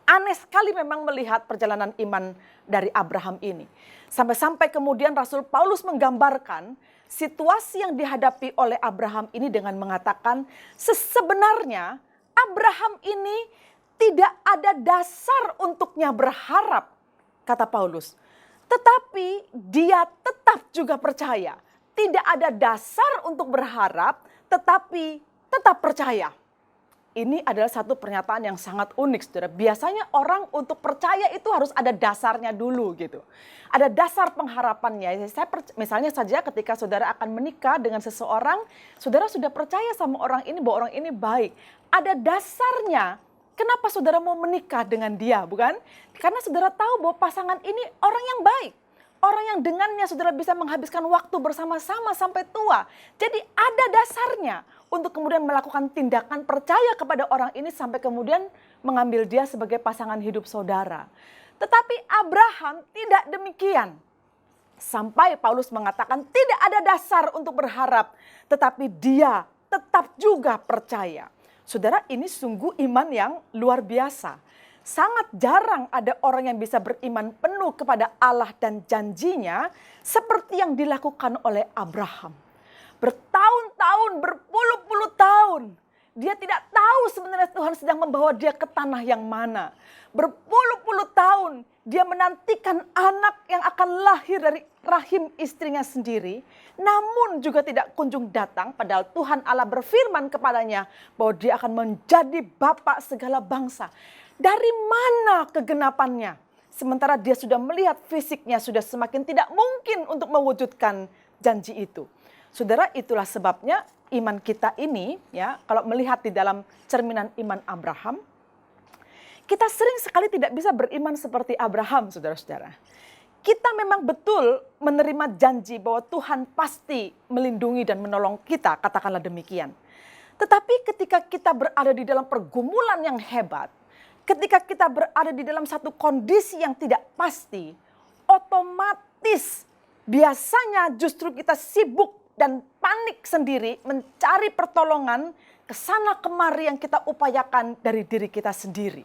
Aneh sekali memang melihat perjalanan iman dari Abraham ini. Sampai-sampai kemudian Rasul Paulus menggambarkan situasi yang dihadapi oleh Abraham ini dengan mengatakan sebenarnya Abraham ini tidak ada dasar untuknya berharap, kata Paulus. Tetapi dia tetap juga percaya. Tidak ada dasar untuk berharap, tetapi tetap percaya. ini adalah satu pernyataan yang sangat unik, saudara. Biasanya orang untuk percaya itu harus ada dasarnya dulu gitu. Ada dasar pengharapannya. Misalnya saja ketika saudara akan menikah dengan seseorang, saudara sudah percaya sama orang ini bahwa orang ini baik. Ada dasarnya. Kenapa saudara mau menikah dengan dia, bukan? Karena saudara tahu bahwa pasangan ini orang yang baik. Orang yang dengannya saudara bisa menghabiskan waktu bersama-sama sampai tua. Jadi ada dasarnya untuk kemudian melakukan tindakan percaya kepada orang ini sampai kemudian mengambil dia sebagai pasangan hidup saudara. Tetapi Abraham tidak demikian. Sampai Paulus mengatakan tidak ada dasar untuk berharap, tetapi dia tetap juga percaya. Saudara, ini sungguh iman yang luar biasa. Sangat jarang ada orang yang bisa beriman penuh kepada Allah dan janjinya seperti yang dilakukan oleh Abraham. Bertahun-tahun, berpuluh-puluh tahun, dia tidak tahu sebenarnya Tuhan sedang membawa dia ke tanah yang mana. Berpuluh-puluh tahun dia menantikan anak yang akan lahir dari rahim istrinya sendiri, namun juga tidak kunjung datang, padahal Tuhan Allah berfirman kepadanya bahwa dia akan menjadi bapa segala bangsa. Dari mana kegenapannya? Sementara dia sudah melihat fisiknya sudah semakin tidak mungkin untuk mewujudkan janji itu. Saudara, itulah sebabnya iman kita ini, ya, kalau melihat di dalam cerminan iman Abraham, kita sering sekali tidak bisa beriman seperti Abraham, saudara-saudara. Kita memang betul menerima janji bahwa Tuhan pasti melindungi dan menolong kita, katakanlah demikian. Tetapi ketika kita berada di dalam pergumulan yang hebat, ketika kita berada di dalam satu kondisi yang tidak pasti, otomatis biasanya justru kita sibuk dan panik sendiri mencari pertolongan ke sana kemari yang kita upayakan dari diri kita sendiri.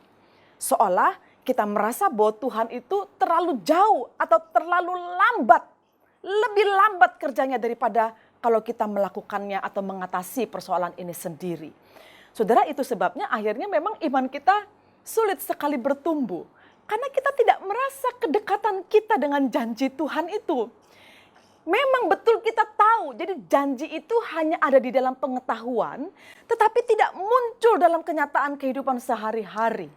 Seolah kita merasa bahwa Tuhan itu terlalu jauh atau terlalu lambat, lebih lambat kerjanya daripada kalau kita melakukannya atau mengatasi persoalan ini sendiri. Saudara, itu sebabnya akhirnya memang iman kita sulit sekali bertumbuh. Karena kita tidak merasa kedekatan kita dengan janji Tuhan itu. Memang betul kita tahu, jadi janji itu hanya ada di dalam pengetahuan, tetapi tidak muncul dalam kenyataan kehidupan sehari-hari.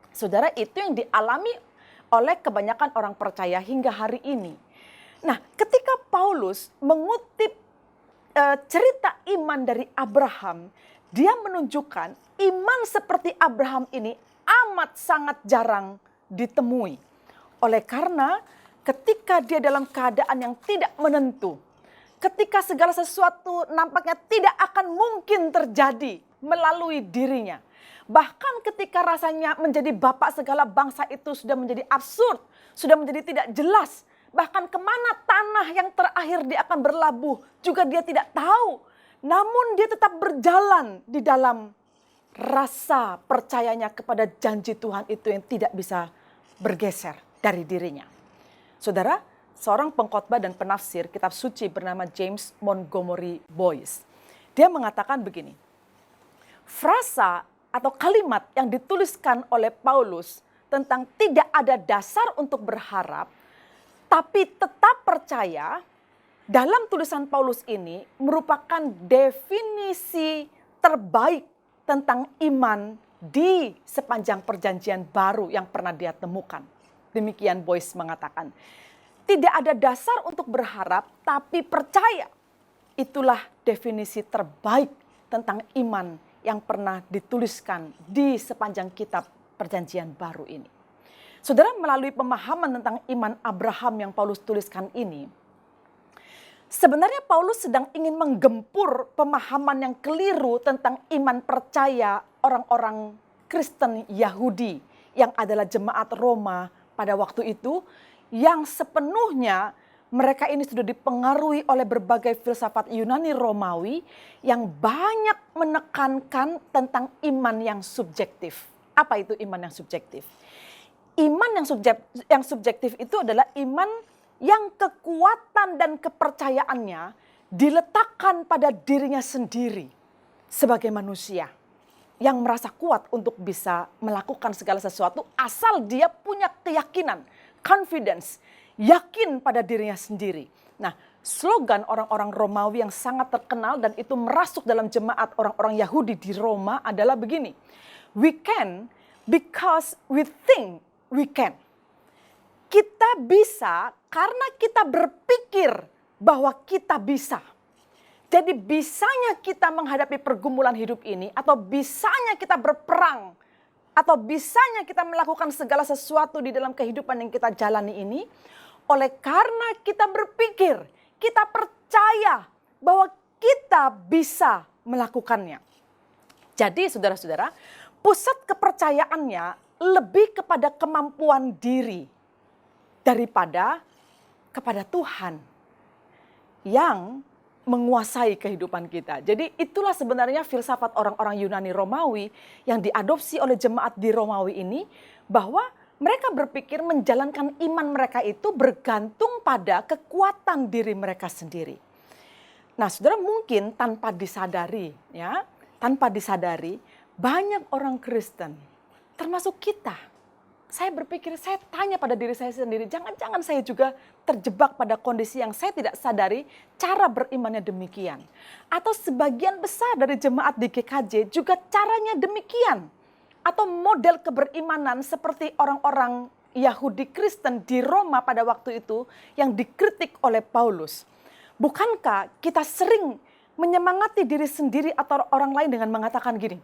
Saudara, itu yang dialami oleh kebanyakan orang percaya hingga hari ini. Nah, ketika Paulus mengutip cerita iman dari Abraham, dia menunjukkan iman seperti Abraham ini amat sangat jarang ditemui. Oleh karena ketika dia dalam keadaan yang tidak menentu, ketika segala sesuatu nampaknya tidak akan mungkin terjadi melalui dirinya. Bahkan ketika rasanya menjadi bapak segala bangsa itu sudah menjadi absurd, sudah menjadi tidak jelas. Bahkan kemana tanah yang terakhir dia akan berlabuh juga dia tidak tahu. Namun dia tetap berjalan di dalam rasa percayanya kepada janji Tuhan itu yang tidak bisa bergeser dari dirinya. Saudara, seorang pengkhotbah dan penafsir kitab suci bernama James Montgomery Boyce. Dia mengatakan begini, frasa atau kalimat yang dituliskan oleh Paulus tentang tidak ada dasar untuk berharap, tapi tetap percaya, dalam tulisan Paulus ini merupakan definisi terbaik tentang iman di sepanjang perjanjian baru yang pernah dia temukan. Demikian Boyce mengatakan, tidak ada dasar untuk berharap tapi percaya. Itulah definisi terbaik tentang iman yang pernah dituliskan di sepanjang kitab perjanjian baru ini. Saudara, melalui pemahaman tentang iman Abraham yang Paulus tuliskan ini, sebenarnya Paulus sedang ingin menggempur pemahaman yang keliru tentang iman percaya orang-orang Kristen Yahudi yang adalah jemaat Roma pada waktu itu, yang sepenuhnya mereka ini sudah dipengaruhi oleh berbagai filsafat Yunani Romawi yang banyak menekankan tentang iman yang subjektif. Apa itu iman yang subjektif? Iman yang subjektif itu adalah iman yang kekuatan dan kepercayaannya diletakkan pada dirinya sendiri sebagai manusia yang merasa kuat untuk bisa melakukan segala sesuatu asal dia punya keyakinan, confidence, yakin pada dirinya sendiri. Nah, slogan orang-orang Romawi yang sangat terkenal dan itu merasuk dalam jemaat orang-orang Yahudi di Roma adalah begini. We can because we think we can. Kita bisa karena kita berpikir bahwa kita bisa. Jadi bisanya kita menghadapi pergumulan hidup ini, atau bisanya kita berperang, atau bisanya kita melakukan segala sesuatu di dalam kehidupan yang kita jalani ini, oleh karena kita berpikir, kita percaya bahwa kita bisa melakukannya. Jadi saudara-saudara, pusat kepercayaannya lebih kepada kemampuan diri daripada kepada Tuhan yang menguasai kehidupan kita. Jadi itulah sebenarnya filsafat orang-orang Yunani Romawi yang diadopsi oleh jemaat di Romawi ini, bahwa mereka berpikir menjalankan iman mereka itu bergantung pada kekuatan diri mereka sendiri. Nah, saudara, mungkin tanpa disadari, banyak orang Kristen, termasuk kita. Saya berpikir, saya tanya pada diri saya sendiri, jangan-jangan saya juga terjebak pada kondisi yang saya tidak sadari cara berimannya demikian. Atau sebagian besar dari jemaat di GKJ juga caranya demikian. Atau model keberimanan seperti orang-orang Yahudi Kristen di Roma pada waktu itu yang dikritik oleh Paulus. Bukankah kita sering menyemangati diri sendiri atau orang lain dengan mengatakan gini,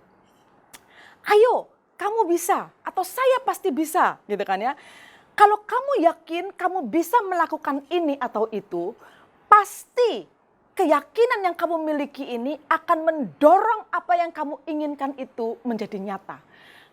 ayo, kamu bisa, atau saya pasti bisa, gitu kan ya. Kalau kamu yakin kamu bisa melakukan ini atau itu, pasti keyakinan yang kamu miliki ini akan mendorong apa yang kamu inginkan itu menjadi nyata.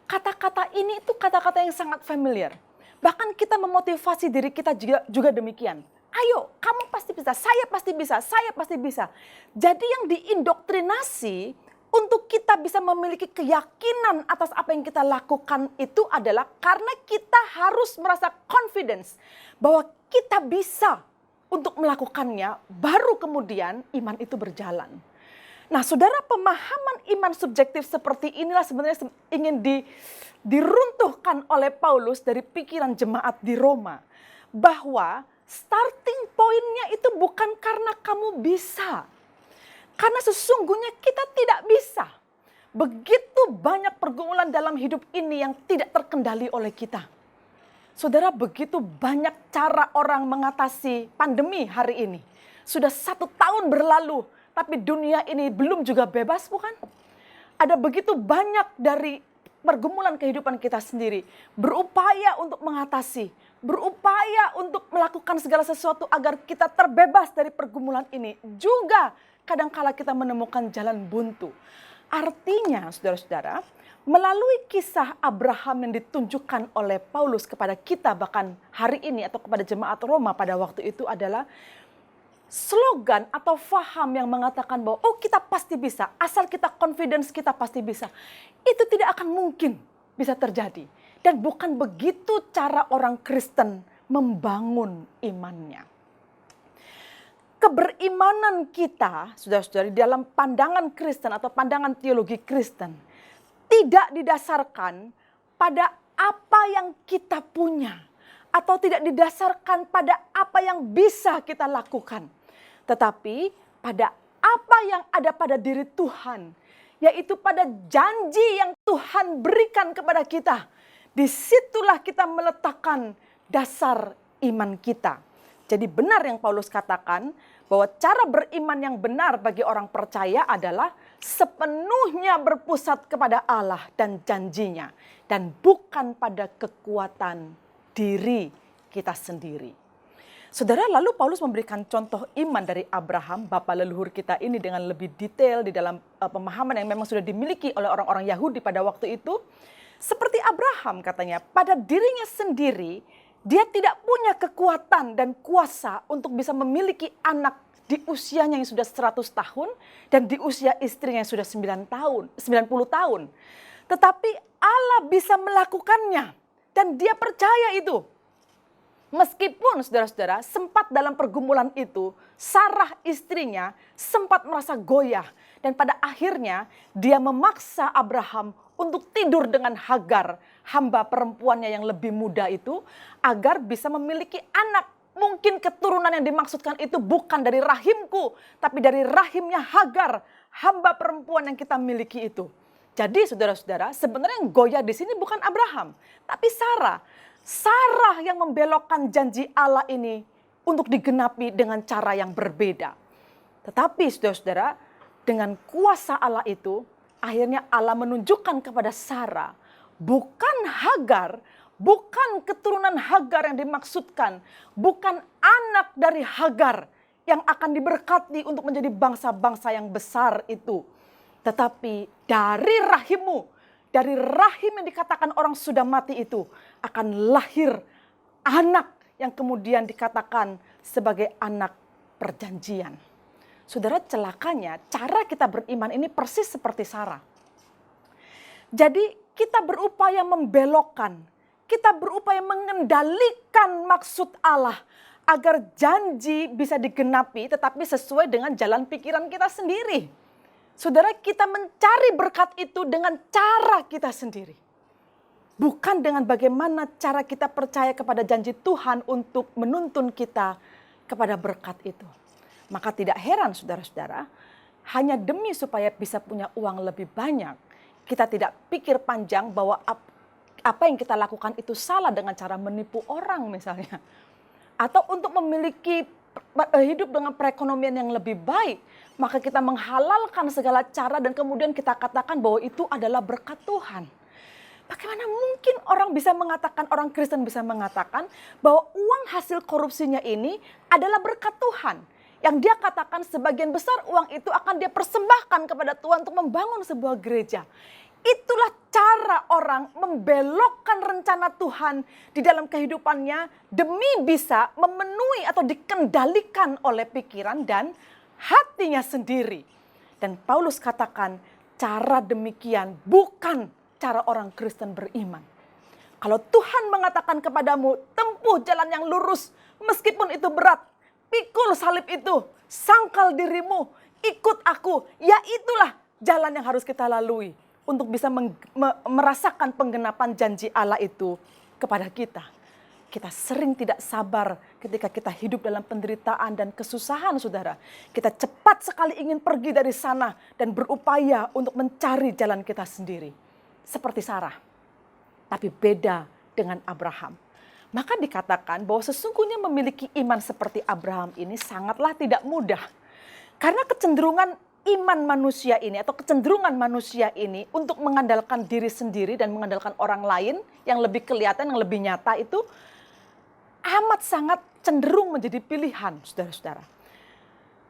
Kata-kata ini itu kata-kata yang sangat familiar. Bahkan kita memotivasi diri kita juga demikian. Ayo, kamu pasti bisa, saya pasti bisa, saya pasti bisa. Jadi yang diindoktrinasi untuk kita bisa memiliki keyakinan atas apa yang kita lakukan itu adalah karena kita harus merasa confidence bahwa kita bisa untuk melakukannya, baru kemudian iman itu berjalan. Nah, saudara, pemahaman iman subjektif seperti inilah sebenarnya ingin diruntuhkan oleh Paulus dari pikiran jemaat di Roma. Bahwa starting point-nya itu bukan karena kamu bisa. Karena sesungguhnya kita tidak bisa. Begitu banyak pergumulan dalam hidup ini yang tidak terkendali oleh kita. Saudara, begitu banyak cara orang mengatasi pandemi hari ini. Sudah 1 tahun berlalu, tapi dunia ini belum juga bebas, bukan? Ada begitu banyak dari pergumulan kehidupan kita sendiri. Berupaya untuk mengatasi, berupaya untuk melakukan segala sesuatu agar kita terbebas dari pergumulan ini. Juga kadangkala kita menemukan jalan buntu. Artinya, saudara-saudara, melalui kisah Abraham yang ditunjukkan oleh Paulus kepada kita bahkan hari ini atau kepada jemaat Roma pada waktu itu adalah slogan atau faham yang mengatakan bahwa oh, kita pasti bisa, asal kita confidence kita pasti bisa. Itu tidak akan mungkin bisa terjadi. Dan bukan begitu cara orang Kristen membangun imannya. Keberimanan kita, saudara-saudari, dalam pandangan Kristen atau pandangan teologi Kristen, tidak didasarkan pada apa yang kita punya, atau tidak didasarkan pada apa yang bisa kita lakukan, tetapi pada apa yang ada pada diri Tuhan, yaitu pada janji yang Tuhan berikan kepada kita. Disitulah kita meletakkan dasar iman kita. Jadi benar yang Paulus katakan bahwa cara beriman yang benar bagi orang percaya adalah sepenuhnya berpusat kepada Allah dan janjinya. Dan bukan pada kekuatan diri kita sendiri. Saudara, lalu Paulus memberikan contoh iman dari Abraham, bapa leluhur kita ini dengan lebih detail di dalam pemahaman yang memang sudah dimiliki oleh orang-orang Yahudi pada waktu itu. Seperti Abraham katanya, pada dirinya sendiri dia tidak punya kekuatan dan kuasa untuk bisa memiliki anak di usianya yang sudah 100 tahun dan di usia istrinya yang sudah 90 tahun. Tetapi Allah bisa melakukannya dan dia percaya itu. Meskipun saudara-saudara sempat dalam pergumulan itu, Sarah istrinya sempat merasa goyah. Dan pada akhirnya dia memaksa Abraham untuk tidur dengan Hagar, hamba perempuannya yang lebih muda itu, agar bisa memiliki anak mungkin keturunan yang dimaksudkan itu bukan dari rahimku, tapi dari rahimnya Hagar, hamba perempuan yang kita miliki itu. Jadi saudara-saudara, sebenarnya yang goyah di sini bukan Abraham, tapi Sarah. Sarah yang membelokkan janji Allah ini untuk digenapi dengan cara yang berbeda. Tetapi saudara-saudara, dengan kuasa Allah itu, akhirnya Allah menunjukkan kepada Sarah, bukan Hagar, bukan keturunan Hagar yang dimaksudkan, bukan anak dari Hagar yang akan diberkati untuk menjadi bangsa-bangsa yang besar itu. Tetapi dari rahimmu, dari rahim yang dikatakan orang sudah mati itu, akan lahir anak yang kemudian dikatakan sebagai anak perjanjian. Saudara, celakanya cara kita beriman ini persis seperti Sarah. Jadi kita berupaya membelokkan, kita berupaya mengendalikan maksud Allah agar janji bisa digenapi tetapi sesuai dengan jalan pikiran kita sendiri. Saudara, kita mencari berkat itu dengan cara kita sendiri. Bukan dengan bagaimana cara kita percaya kepada janji Tuhan untuk menuntun kita kepada berkat itu. Maka tidak heran saudara-saudara, hanya demi supaya bisa punya uang lebih banyak, kita tidak pikir panjang bahwa apa yang kita lakukan itu salah dengan cara menipu orang misalnya. Atau untuk memiliki hidup dengan perekonomian yang lebih baik, maka kita menghalalkan segala cara dan kemudian kita katakan bahwa itu adalah berkat Tuhan. Bagaimana mungkin orang Kristen bisa mengatakan bahwa uang hasil korupsinya ini adalah berkat Tuhan. Yang dia katakan sebagian besar uang itu akan dia persembahkan kepada Tuhan untuk membangun sebuah gereja. Itulah cara orang membelokkan rencana Tuhan di dalam kehidupannya demi bisa memenuhi atau dikendalikan oleh pikiran dan hatinya sendiri. Dan Paulus katakan cara demikian bukan cara orang Kristen beriman. Kalau Tuhan mengatakan kepadamu tempuh jalan yang lurus meskipun itu berat, pikul salib itu, sangkal dirimu, ikut aku. Ya itulah jalan yang harus kita lalui untuk bisa merasakan penggenapan janji Allah itu kepada kita. Kita sering tidak sabar ketika kita hidup dalam penderitaan dan kesusahan, saudara. Kita cepat sekali ingin pergi dari sana dan berupaya untuk mencari jalan kita sendiri. Seperti Sarah, tapi beda dengan Abraham. Maka dikatakan bahwa sesungguhnya memiliki iman seperti Abraham ini sangatlah tidak mudah. Karena kecenderungan iman manusia ini atau kecenderungan manusia ini untuk mengandalkan diri sendiri dan mengandalkan orang lain yang lebih kelihatan, yang lebih nyata itu amat sangat cenderung menjadi pilihan, saudara-saudara.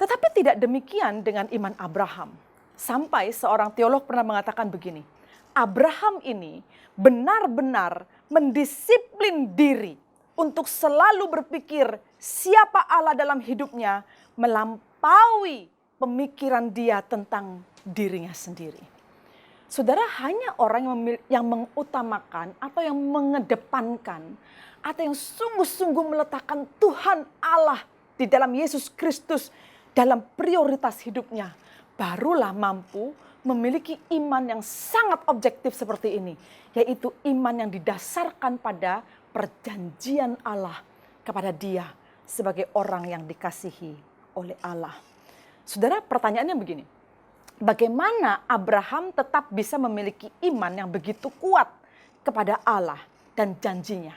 Tetapi tidak demikian dengan iman Abraham. Sampai seorang teolog pernah mengatakan begini, Abraham ini benar-benar mendisiplin diri untuk selalu berpikir siapa Allah dalam hidupnya melampaui pemikiran dia tentang dirinya sendiri. Saudara, hanya orang yang mengutamakan atau yang mengedepankan atau yang sungguh-sungguh meletakkan Tuhan Allah di dalam Yesus Kristus dalam prioritas hidupnya, barulah mampu memiliki iman yang sangat objektif seperti ini, yaitu iman yang didasarkan pada perjanjian Allah kepada dia sebagai orang yang dikasihi oleh Allah. Saudara, pertanyaannya begini, bagaimana Abraham tetap bisa memiliki iman yang begitu kuat kepada Allah dan janjinya?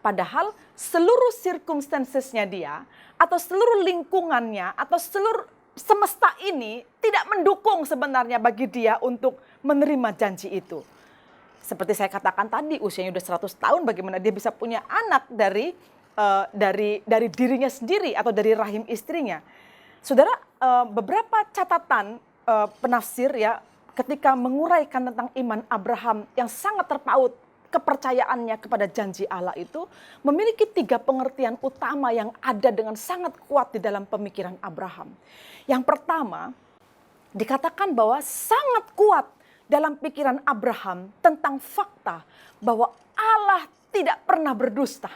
Padahal seluruh circumstancesnya dia, atau seluruh lingkungannya, atau seluruh semesta ini tidak mendukung sebenarnya bagi dia untuk menerima janji itu. Seperti saya katakan tadi, usianya udah 100 tahun, bagaimana dia bisa punya anak dari dirinya sendiri atau dari rahim istrinya. Saudara, beberapa catatan penafsir ya ketika menguraikan tentang iman Abraham yang sangat terpaut kepercayaannya kepada janji Allah itu memiliki 3 pengertian utama yang ada dengan sangat kuat di dalam pemikiran Abraham. Yang pertama, dikatakan bahwa sangat kuat dalam pikiran Abraham tentang fakta bahwa Allah tidak pernah berdusta,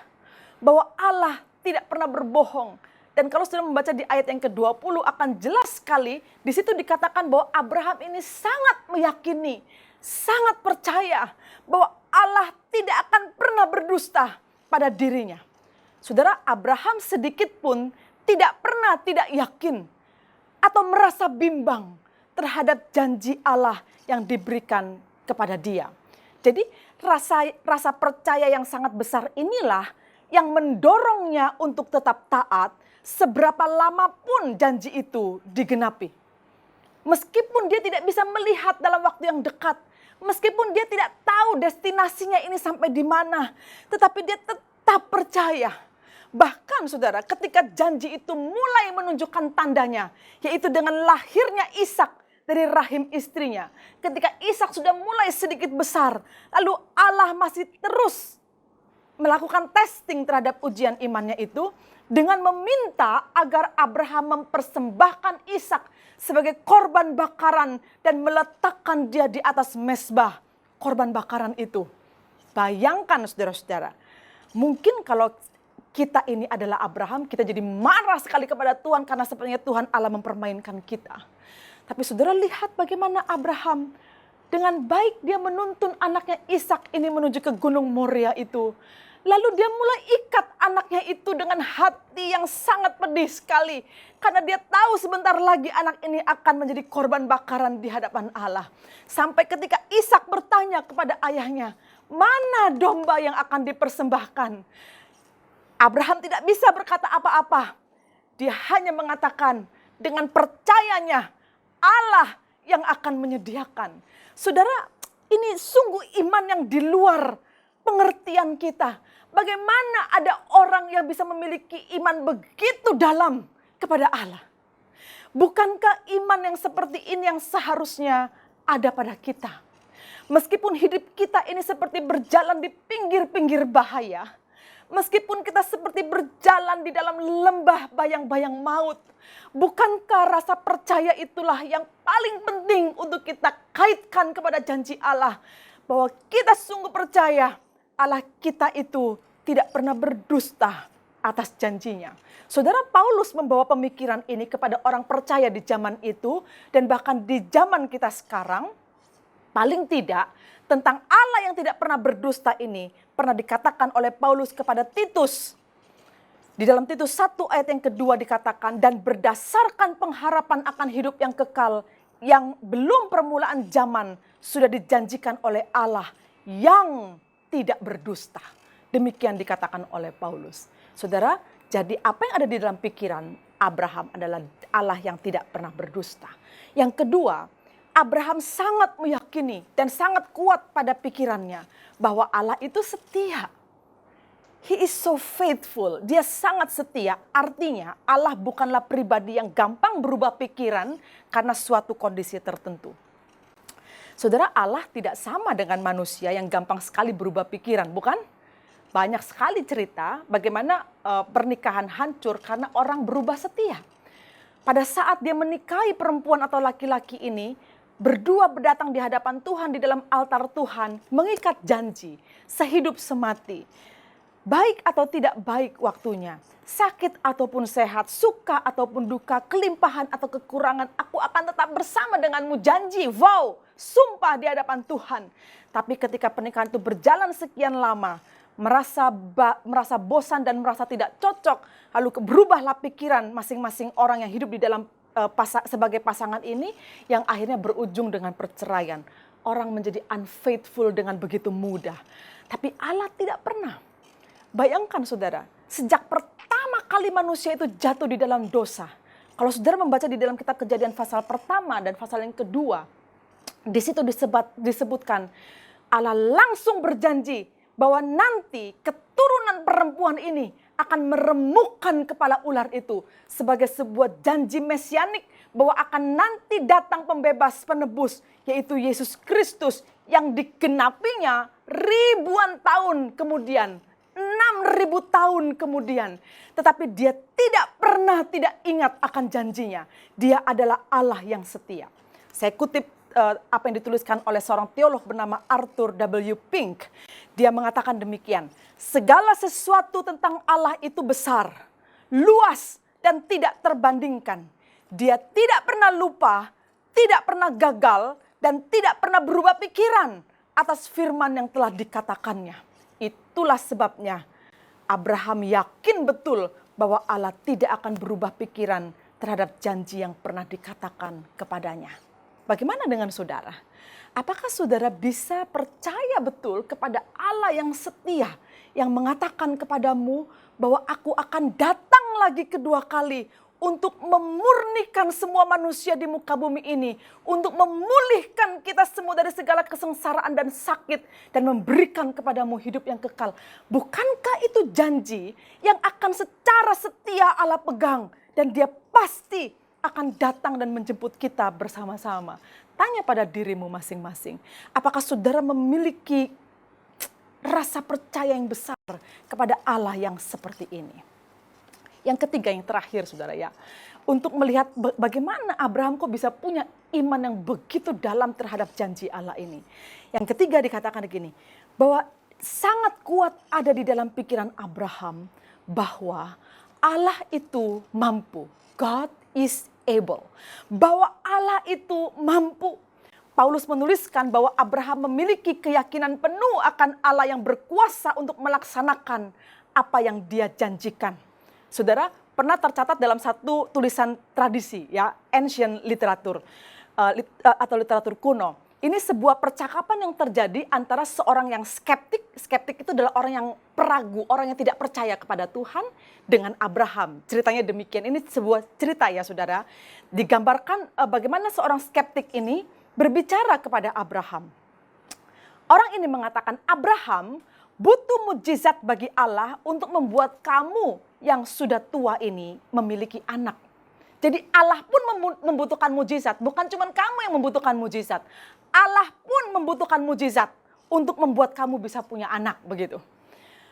bahwa Allah tidak pernah berbohong. Dan kalau sudah membaca di ayat yang ke-20 akan jelas sekali, di situ dikatakan bahwa Abraham ini sangat meyakini, sangat percaya bahwa Allah tidak akan pernah berdusta pada dirinya. Saudara, Abraham sedikit pun tidak pernah tidak yakin atau merasa bimbang terhadap janji Allah yang diberikan kepada dia. Jadi rasa percaya yang sangat besar inilah yang mendorongnya untuk tetap taat seberapa lama pun janji itu digenapi. Meskipun dia tidak bisa melihat dalam waktu yang dekat, meskipun dia tidak tahu destinasinya ini sampai di mana, tetapi dia tetap percaya. Bahkan saudara, ketika janji itu mulai menunjukkan tandanya, yaitu dengan lahirnya Ishak dari rahim istrinya. Ketika Ishak sudah mulai sedikit besar, lalu Allah masih terus melakukan testing terhadap ujian imannya itu dengan meminta agar Abraham mempersembahkan Ishak sebagai korban bakaran dan meletakkan dia di atas mezbah korban bakaran itu. Bayangkan saudara-saudara, mungkin kalau kita ini adalah Abraham, kita jadi marah sekali kepada Tuhan karena sepertinya Tuhan Allah mempermainkan kita. Tapi saudara lihat bagaimana Abraham dengan baik dia menuntun anaknya Ishak ini menuju ke Gunung Moria itu. Lalu dia mulai ikat anaknya itu dengan hati yang sangat pedih sekali. Karena dia tahu sebentar lagi anak ini akan menjadi korban bakaran di hadapan Allah. Sampai ketika Ishak bertanya kepada ayahnya, mana domba yang akan dipersembahkan? Abraham tidak bisa berkata apa-apa. Dia hanya mengatakan dengan percayanya Allah yang akan menyediakan. Saudara, ini sungguh iman yang di luar pengertian kita. Bagaimana ada orang yang bisa memiliki iman begitu dalam kepada Allah? Bukankah iman yang seperti ini yang seharusnya ada pada kita? Meskipun hidup kita ini seperti berjalan di pinggir-pinggir bahaya, meskipun kita seperti berjalan di dalam lembah bayang-bayang maut, bukankah rasa percaya itulah yang paling penting untuk kita kaitkan kepada janji Allah? Bahwa kita sungguh percaya Allah kita itu tidak pernah berdusta atas janjinya. Saudara, Paulus membawa pemikiran ini kepada orang percaya di zaman itu dan bahkan di zaman kita sekarang. Paling tidak tentang Allah yang tidak pernah berdusta ini pernah dikatakan oleh Paulus kepada Titus. Di dalam Titus 1 ayat yang kedua dikatakan, dan berdasarkan pengharapan akan hidup yang kekal yang belum permulaan zaman sudah dijanjikan oleh Allah yang tidak berdusta. Demikian dikatakan oleh Paulus. Saudara, jadi apa yang ada di dalam pikiran Abraham adalah Allah yang tidak pernah berdusta. Yang kedua, Abraham sangat meyakini dan sangat kuat pada pikirannya bahwa Allah itu setia. He is so faithful. Dia sangat setia. Artinya Allah bukanlah pribadi yang gampang berubah pikiran karena suatu kondisi tertentu. Saudara, Allah tidak sama dengan manusia yang gampang sekali berubah pikiran, bukan? Banyak sekali cerita bagaimana pernikahan hancur karena orang berubah setia. Pada saat dia menikahi perempuan atau laki-laki ini, berdua berdatang di hadapan Tuhan di dalam altar Tuhan, mengikat janji, sehidup semati. Baik atau tidak baik waktunya, sakit ataupun sehat, suka ataupun duka, kelimpahan atau kekurangan, aku akan tetap bersama denganmu, janji, wow, sumpah di hadapan Tuhan. Tapi ketika pernikahan itu berjalan sekian lama, merasa bosan dan merasa tidak cocok, lalu berubahlah pikiran masing-masing orang yang hidup di dalam sebagai pasangan ini, yang akhirnya berujung dengan perceraian. Orang menjadi unfaithful dengan begitu mudah. Tapi Allah tidak pernah. Bayangkan saudara, sejak pertama kali manusia itu jatuh di dalam dosa. Kalau saudara membaca di dalam kitab Kejadian pasal pertama dan pasal yang kedua, di situ disebutkan Allah langsung berjanji bahwa nanti keturunan perempuan ini akan meremukkan kepala ular itu sebagai sebuah janji mesianik bahwa akan nanti datang pembebas penebus, yaitu Yesus Kristus yang digenapinya ribuan tahun kemudian. 6.000 tahun kemudian. Tetapi dia tidak pernah tidak ingat akan janjinya. Dia adalah Allah yang setia. Saya kutip apa yang dituliskan oleh seorang teolog bernama Arthur W. Pink. Dia mengatakan demikian. Segala sesuatu tentang Allah itu besar, luas, dan tidak terbandingkan. Dia tidak pernah lupa, tidak pernah gagal, dan tidak pernah berubah pikiran atas firman yang telah dikatakannya. Itulah sebabnya Abraham yakin betul bahwa Allah tidak akan berubah pikiran terhadap janji yang pernah dikatakan kepadanya. Bagaimana dengan saudara? Apakah saudara bisa percaya betul kepada Allah yang setia, yang mengatakan kepadamu bahwa aku akan datang lagi kedua kali untuk memurnikan semua manusia di muka bumi ini, untuk memulihkan kita semua dari segala kesengsaraan dan sakit, dan memberikan kepadamu hidup yang kekal. Bukankah itu janji yang akan secara setia Allah pegang, dan Dia pasti akan datang dan menjemput kita bersama-sama? Tanya pada dirimu masing-masing, apakah saudara memiliki rasa percaya yang besar kepada Allah yang seperti ini? Yang ketiga, yang terakhir saudara ya, untuk melihat bagaimana Abraham kok bisa punya iman yang begitu dalam terhadap janji Allah ini. Yang ketiga dikatakan begini, bahwa sangat kuat ada di dalam pikiran Abraham bahwa Allah itu mampu. God is able. Bahwa Allah itu mampu. Paulus menuliskan bahwa Abraham memiliki keyakinan penuh akan Allah yang berkuasa untuk melaksanakan apa yang Dia janjikan. Saudara, pernah tercatat dalam satu tulisan tradisi ya, ancient literature atau literatur kuno. Ini sebuah percakapan yang terjadi antara seorang yang skeptik itu adalah orang yang peragu, orang yang tidak percaya kepada Tuhan, dengan Abraham. Ceritanya demikian, ini sebuah cerita ya saudara. Digambarkan bagaimana seorang skeptik ini berbicara kepada Abraham. Orang ini mengatakan, Abraham butuh mujizat bagi Allah untuk membuat kamu yang sudah tua ini memiliki anak. Jadi Allah pun membutuhkan mujizat, bukan cuma kamu yang membutuhkan mujizat. Allah pun membutuhkan mujizat untuk membuat kamu bisa punya anak, begitu.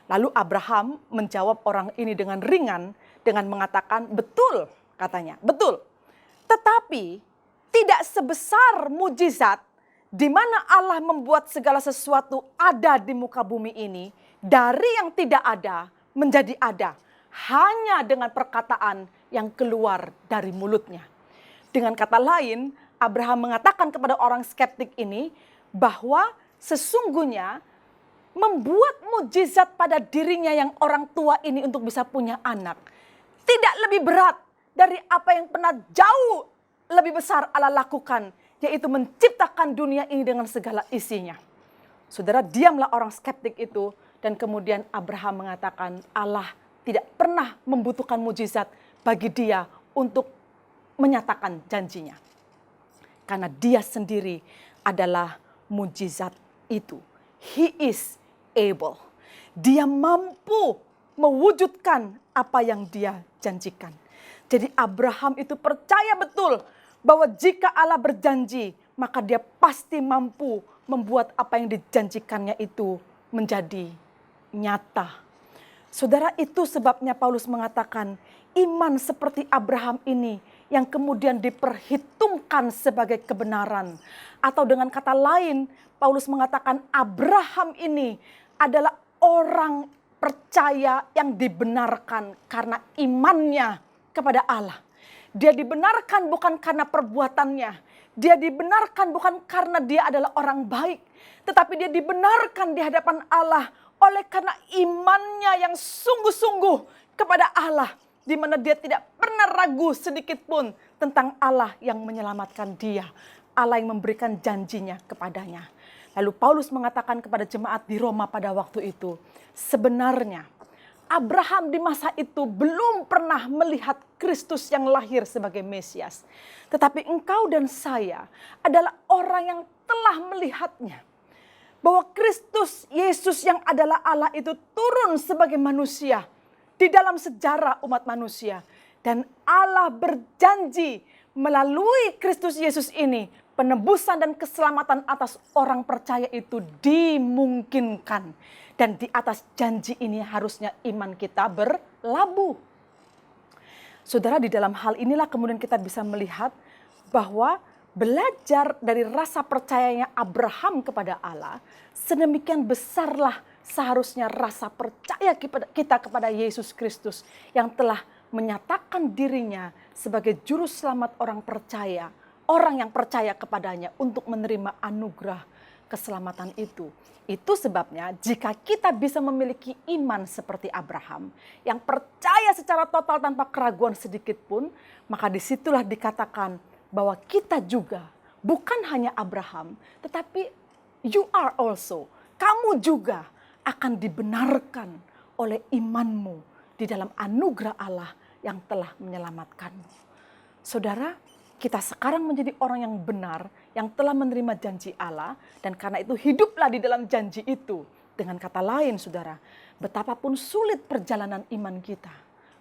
Lalu Abraham menjawab orang ini dengan ringan dengan mengatakan, betul katanya, betul. Tetapi tidak sebesar mujizat di mana Allah membuat segala sesuatu ada di muka bumi ini, dari yang tidak ada menjadi ada, hanya dengan perkataan yang keluar dari mulutnya. Dengan kata lain, Abraham mengatakan kepada orang skeptik ini bahwa sesungguhnya membuat mujizat pada dirinya yang orang tua ini untuk bisa punya anak tidak lebih berat dari apa yang pernah jauh lebih besar Allah lakukan, yaitu menciptakan dunia ini dengan segala isinya. Saudara, diamlah orang skeptik itu, dan kemudian Abraham mengatakan Allah tidak pernah membutuhkan mujizat bagi dia untuk menyatakan janjinya. Karena Dia sendiri adalah mujizat itu. He is able. Dia mampu mewujudkan apa yang Dia janjikan. Jadi Abraham itu percaya betul bahwa jika Allah berjanji, maka Dia pasti mampu membuat apa yang dijanjikannya itu menjadi nyata. Saudara, itu sebabnya Paulus mengatakan iman seperti Abraham ini yang kemudian diperhitungkan sebagai kebenaran. Atau dengan kata lain, Paulus mengatakan Abraham ini adalah orang percaya yang dibenarkan karena imannya kepada Allah. Dia dibenarkan bukan karena perbuatannya. Dia dibenarkan bukan karena dia adalah orang baik. Tetapi dia dibenarkan di hadapan Allah oleh karena imannya yang sungguh-sungguh kepada Allah. Di mana dia tidak pernah ragu sedikit pun tentang Allah yang menyelamatkan dia. Allah yang memberikan janjinya kepadanya. Lalu Paulus mengatakan kepada jemaat di Roma pada waktu itu, sebenarnya Abraham di masa itu belum pernah melihat Kristus yang lahir sebagai Mesias. Tetapi engkau dan saya adalah orang yang telah melihatnya. Bahwa Kristus Yesus yang adalah Allah itu turun sebagai manusia di dalam sejarah umat manusia. Dan Allah berjanji melalui Kristus Yesus ini, penebusan dan keselamatan atas orang percaya itu dimungkinkan. Dan di atas janji ini harusnya iman kita berlabuh. Saudara, di dalam hal inilah kemudian kita bisa melihat bahwa belajar dari rasa percayanya Abraham kepada Allah, sedemikian besarlah seharusnya rasa percaya kita kepada Yesus Kristus yang telah menyatakan dirinya sebagai juru selamat orang percaya, orang yang percaya kepadanya untuk menerima anugerah keselamatan itu. Itu sebabnya jika kita bisa memiliki iman seperti Abraham yang percaya secara total tanpa keraguan sedikit pun, maka disitulah dikatakan bahwa kita juga bukan hanya Abraham, tetapi you are also, kamu juga akan dibenarkan oleh imanmu di dalam anugerah Allah yang telah menyelamatkanmu. Saudara, kita sekarang menjadi orang yang benar, yang telah menerima janji Allah, dan karena itu hiduplah di dalam janji itu. Dengan kata lain, saudara, betapapun sulit perjalanan iman kita,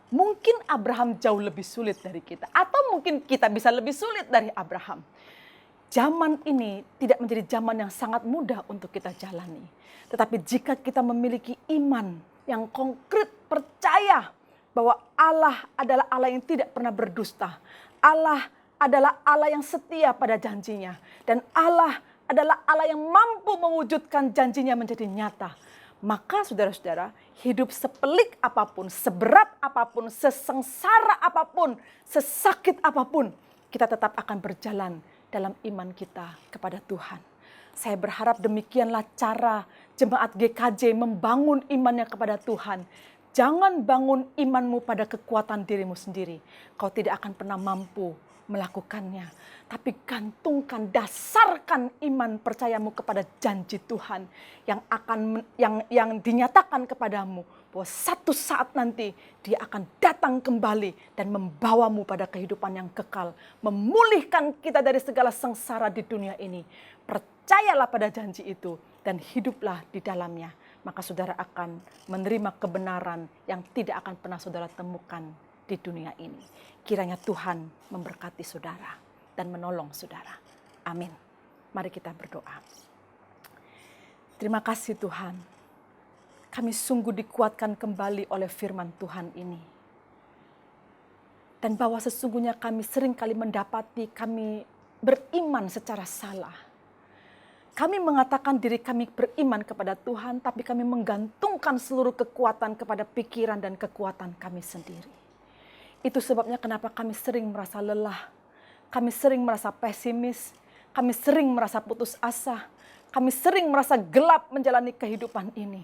mungkin Abraham jauh lebih sulit dari kita, atau mungkin kita bisa lebih sulit dari Abraham. Zaman ini tidak menjadi zaman yang sangat mudah untuk kita jalani. Tetapi jika kita memiliki iman yang konkret, percaya bahwa Allah adalah Allah yang tidak pernah berdusta, Allah adalah Allah yang setia pada janjinya. Dan Allah adalah Allah yang mampu mewujudkan janjinya menjadi nyata. Maka saudara-saudara, hidup sepelik apapun, seberat apapun, sesengsara apapun, sesakit apapun, kita tetap akan berjalan dalam iman kita kepada Tuhan. Saya berharap demikianlah cara jemaat GKJ membangun imannya kepada Tuhan. Jangan bangun imanmu pada kekuatan dirimu sendiri. Kau tidak akan pernah mampu melakukannya, tapi gantungkan, dasarkan iman percayamu kepada janji Tuhan yang dinyatakan kepadamu bahwa satu saat nanti Dia akan datang kembali dan membawamu pada kehidupan yang kekal, memulihkan kita dari segala sengsara di dunia ini. Percayalah pada janji itu dan hiduplah di dalamnya, maka saudara akan menerima kebenaran yang tidak akan pernah saudara temukan di dunia ini. Kiranya Tuhan memberkati saudara dan menolong saudara. Amin. Mari kita berdoa. Terima kasih Tuhan. Kami sungguh dikuatkan kembali oleh firman Tuhan ini. Dan bahwa sesungguhnya kami seringkali mendapati kami beriman secara salah. Kami mengatakan diri kami beriman kepada Tuhan, tapi kami menggantungkan seluruh kekuatan kepada pikiran dan kekuatan kami sendiri. Itu sebabnya kenapa kami sering merasa lelah, kami sering merasa pesimis, kami sering merasa putus asa, kami sering merasa gelap menjalani kehidupan ini.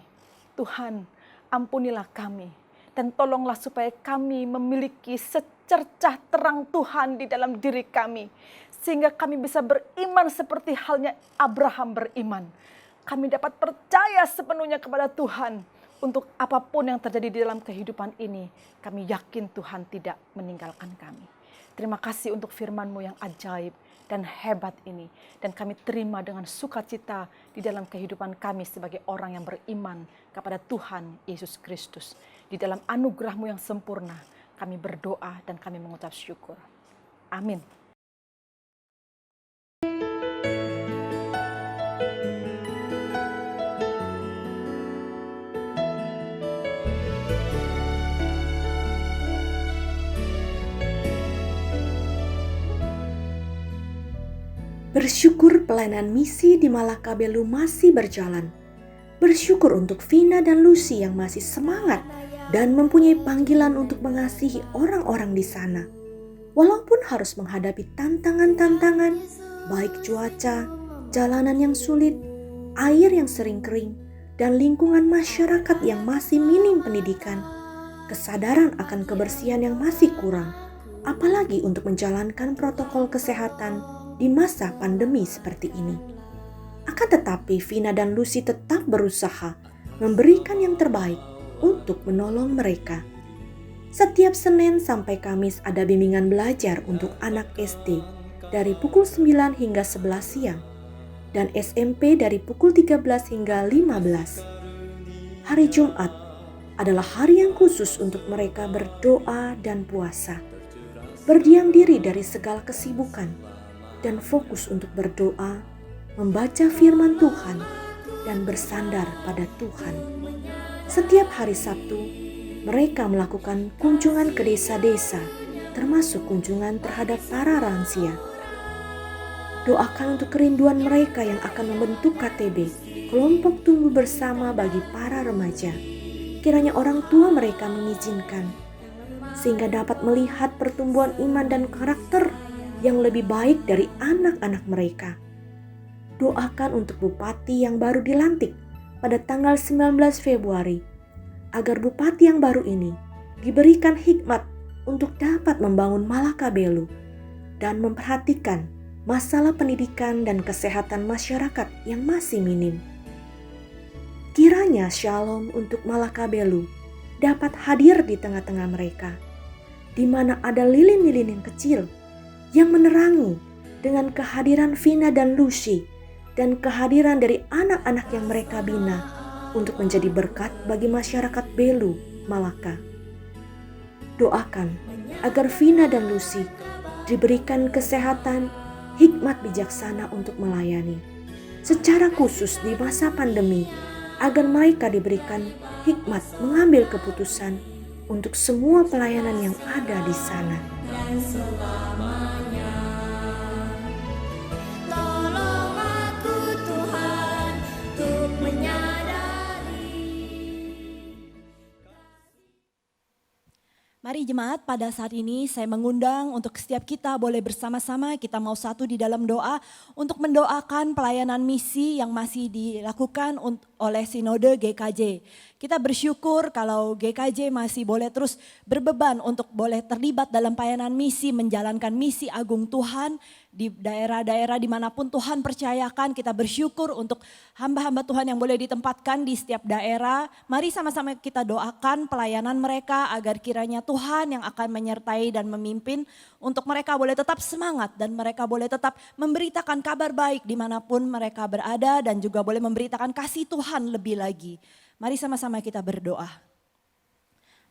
Tuhan, ampunilah kami dan tolonglah supaya kami memiliki secercah terang Tuhan di dalam diri kami, sehingga kami bisa beriman seperti halnya Abraham beriman. Kami dapat percaya sepenuhnya kepada Tuhan. Untuk apapun yang terjadi di dalam kehidupan ini, kami yakin Tuhan tidak meninggalkan kami. Terima kasih untuk firman-Mu yang ajaib dan hebat ini. Dan kami terima dengan sukacita di dalam kehidupan kami sebagai orang yang beriman kepada Tuhan Yesus Kristus. Di dalam anugerah-Mu yang sempurna, kami berdoa dan kami mengucap syukur. Amin.
Bersyukur pelayanan misi di Malakabelu masih berjalan. Bersyukur untuk Vina dan Lucy yang masih semangat dan mempunyai panggilan untuk mengasihi orang-orang di sana. Walaupun harus menghadapi tantangan-tantangan, baik cuaca, jalanan yang sulit, air yang sering kering, dan lingkungan masyarakat yang masih minim pendidikan, kesadaran akan kebersihan yang masih kurang, apalagi untuk menjalankan protokol kesehatan di masa pandemi seperti ini. Akan tetapi Vina dan Lucy tetap berusaha memberikan yang terbaik untuk menolong mereka. Setiap Senin sampai Kamis ada bimbingan belajar untuk anak SD dari pukul 9 hingga 11 siang dan SMP dari pukul 13 hingga 15. Hari Jumat adalah hari yang khusus untuk mereka berdoa dan puasa, berdiam diri dari segala kesibukan, dan fokus untuk berdoa, membaca firman Tuhan, dan bersandar pada Tuhan. Setiap hari Sabtu, mereka melakukan kunjungan ke desa-desa, termasuk kunjungan terhadap para lansia. Doakan untuk kerinduan mereka yang akan membentuk KTB, kelompok tumbuh bersama bagi para remaja. Kiranya orang tua mereka mengizinkan, sehingga dapat melihat pertumbuhan iman dan karakter yang lebih baik dari anak-anak mereka. doakan untuk bupati yang baru dilantik pada tanggal 19 Februari, agar bupati yang baru ini diberikan hikmat untuk dapat membangun Malakabelu dan memperhatikan masalah pendidikan dan kesehatan masyarakat yang masih minim. Kiranya shalom untuk Malakabelu dapat hadir di tengah-tengah mereka, di mana ada lilin-lilin yang kecil yang menerangi dengan kehadiran Vina dan Lucy dan kehadiran dari anak-anak yang mereka bina untuk menjadi berkat bagi masyarakat Belu, Malaka. Doakan agar Vina dan Lucy diberikan kesehatan, hikmat bijaksana untuk melayani, secara khusus di masa pandemi, agar mereka diberikan hikmat mengambil keputusan untuk semua pelayanan yang ada di sana.
Tolong aku Tuhan untuk menyadari.
Mari jemaat, pada saat ini saya mengundang untuk setiap kita boleh bersama-sama kita mau satu di dalam doa untuk mendoakan pelayanan misi yang masih dilakukan oleh Sinode GKJ. Kita bersyukur kalau GKJ masih boleh terus berbeban untuk boleh terlibat dalam pelayanan misi, menjalankan misi agung Tuhan di daerah-daerah dimanapun Tuhan percayakan. Kita bersyukur untuk hamba-hamba Tuhan yang boleh ditempatkan di setiap daerah. Mari sama-sama kita doakan pelayanan mereka agar kiranya Tuhan yang akan menyertai dan memimpin untuk mereka boleh tetap semangat dan mereka boleh tetap memberitakan kabar baik dimanapun mereka berada dan juga boleh memberitakan kasih Tuhan lebih lagi. Mari sama-sama kita berdoa.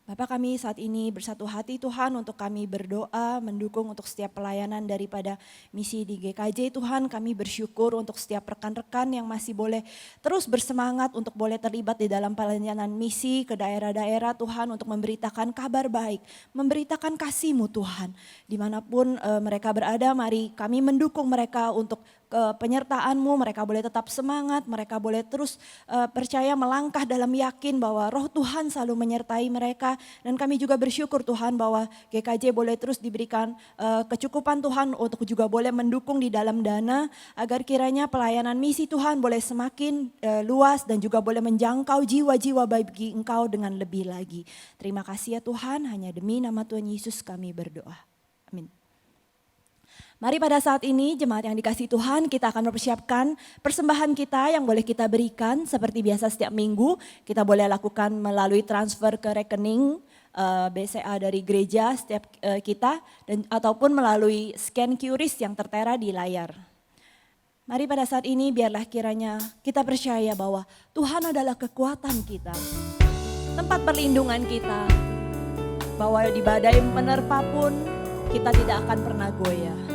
Bapak, kami saat ini bersatu hati Tuhan untuk kami berdoa mendukung untuk setiap pelayanan daripada misi di GKJ Tuhan. Kami bersyukur untuk setiap rekan-rekan yang masih boleh terus bersemangat untuk boleh terlibat di dalam pelayanan misi ke daerah-daerah Tuhan untuk memberitakan kabar baik, memberitakan kasih-Mu Tuhan. Dimanapun mereka berada, mari kami mendukung mereka untuk penyertaan-Mu, mereka boleh tetap semangat, mereka boleh terus percaya melangkah dalam yakin bahwa roh Tuhan selalu menyertai mereka. Dan kami juga bersyukur Tuhan bahwa GKJ boleh terus diberikan kecukupan Tuhan untuk juga boleh mendukung di dalam dana agar kiranya pelayanan misi Tuhan boleh semakin luas dan juga boleh menjangkau jiwa-jiwa bagi Engkau dengan lebih lagi. Terima kasih ya Tuhan, hanya demi nama Tuhan Yesus kami berdoa. Amin. Mari pada saat ini jemaat yang dikasihi Tuhan, kita akan mempersiapkan persembahan kita yang boleh kita berikan seperti biasa setiap minggu. Kita boleh lakukan melalui transfer ke rekening BCA dari gereja setiap kita dan ataupun melalui scan QRIS yang tertera di layar. Mari pada saat ini biarlah kiranya kita percaya bahwa Tuhan adalah kekuatan kita, tempat perlindungan kita, bahwa di badai menerpa pun kita tidak akan pernah goyah.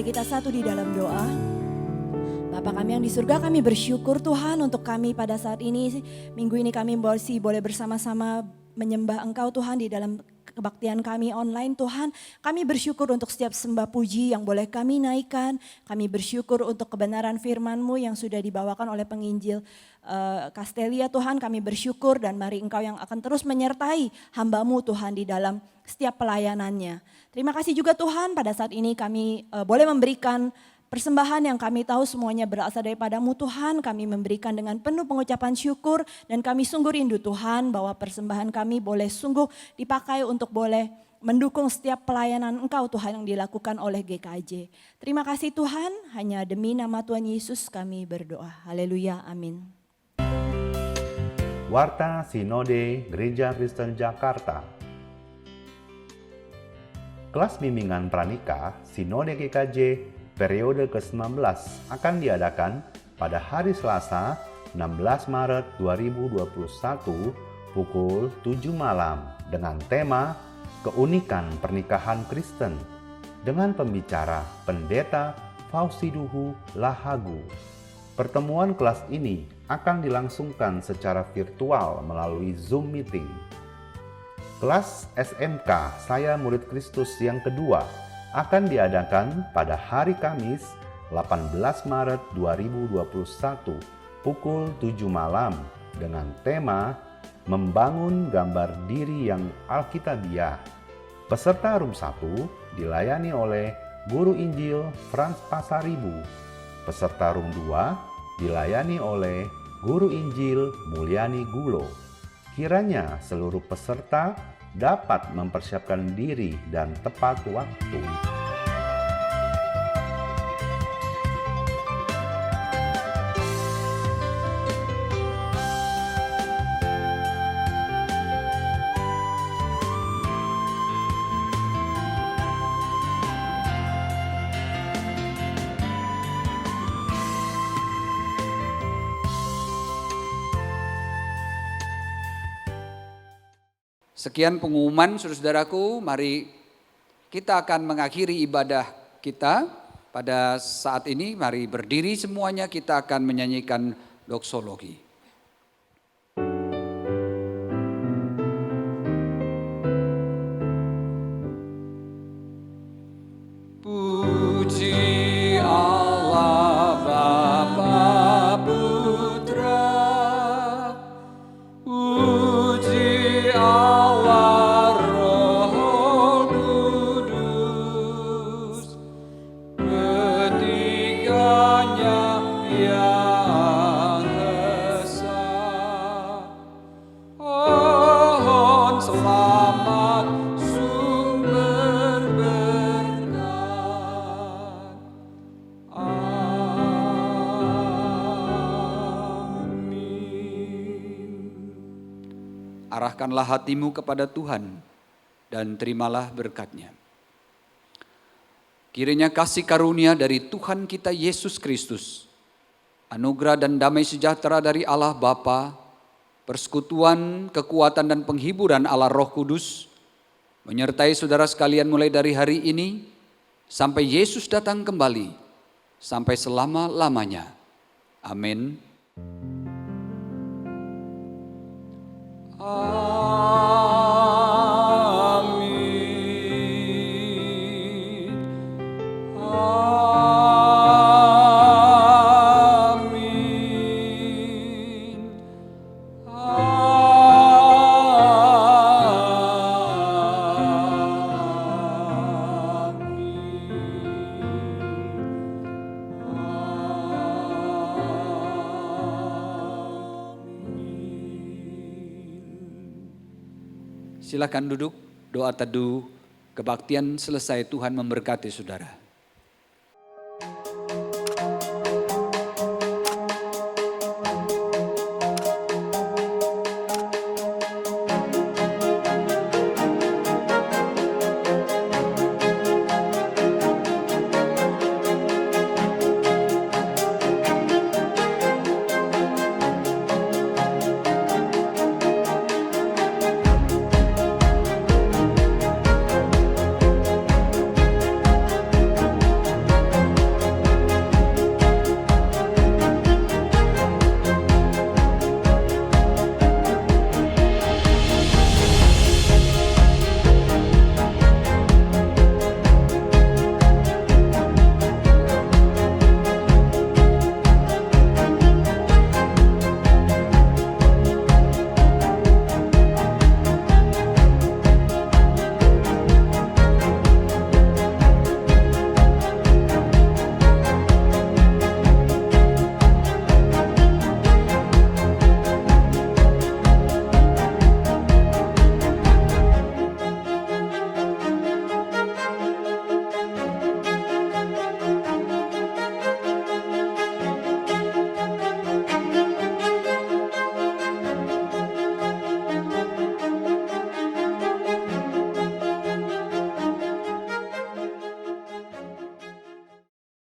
kita satu di dalam doa. Bapa kami yang di surga, kami bersyukur Tuhan untuk kami pada saat ini. Minggu ini kami boleh bersama-sama menyembah Engkau Tuhan di dalam kebaktian kami online Tuhan. Kami bersyukur untuk setiap sembah puji yang boleh kami naikkan. Kami bersyukur untuk kebenaran firman-Mu yang sudah dibawakan oleh penginjil Castelia Tuhan. Kami bersyukur dan mari Engkau yang akan terus menyertai hamba-Mu Tuhan di dalam setiap pelayanannya. Terima kasih juga Tuhan pada saat ini kami boleh memberikan persembahan yang kami tahu semuanya berasal daripada-Mu Tuhan. Kami memberikan dengan penuh pengucapan syukur dan kami sungguh rindu Tuhan bahwa persembahan kami boleh sungguh dipakai untuk boleh mendukung setiap pelayanan Engkau Tuhan yang dilakukan oleh GKJ. Terima kasih Tuhan, hanya demi nama Tuhan Yesus kami berdoa. Haleluya, amin.
Warta Sinode Gereja Kristen Jakarta. Kelas bimbingan pranikah Sinode GKJ periode ke-19 akan diadakan pada hari Selasa 16 Maret 2021 pukul 7 malam dengan tema Keunikan Pernikahan Kristen dengan pembicara Pendeta Fausiduhu Lahagu. Pertemuan kelas ini akan dilangsungkan secara virtual melalui Zoom meeting. Kelas SMK Saya Murid Kristus yang kedua akan diadakan pada hari Kamis 18 Maret 2021 pukul 7 malam dengan tema Membangun Gambar Diri yang Alkitabiah. Peserta Room 1 dilayani oleh Guru Injil Frans Pasaribu. Peserta Room 2 dilayani oleh Guru Injil Mulyani Gulo. Kiranya seluruh peserta dapat mempersiapkan diri dan tepat waktu.
Sekian pengumuman saudara-saudaraku, mari kita akan mengakhiri ibadah kita pada saat ini. Mari berdiri semuanya, kita akan menyanyikan doksologi. Puji Allah Bapa Putra, puji Allah Roh Kudus, ketiganya yang esa. Pohon selamat sumber berkat. Amin. Arahkanlah hatimu kepada Tuhan dan terimalah berkat-Nya. Kiranya kasih karunia dari Tuhan kita Yesus Kristus, anugerah dan damai sejahtera dari Allah Bapa, persekutuan, kekuatan dan penghiburan Allah Roh Kudus, menyertai saudara sekalian mulai dari hari ini, sampai Yesus datang kembali, sampai selama-lamanya. Amin. Amin. Amin. Silakan duduk, doa teduh, kebaktian selesai, Tuhan memberkati saudara.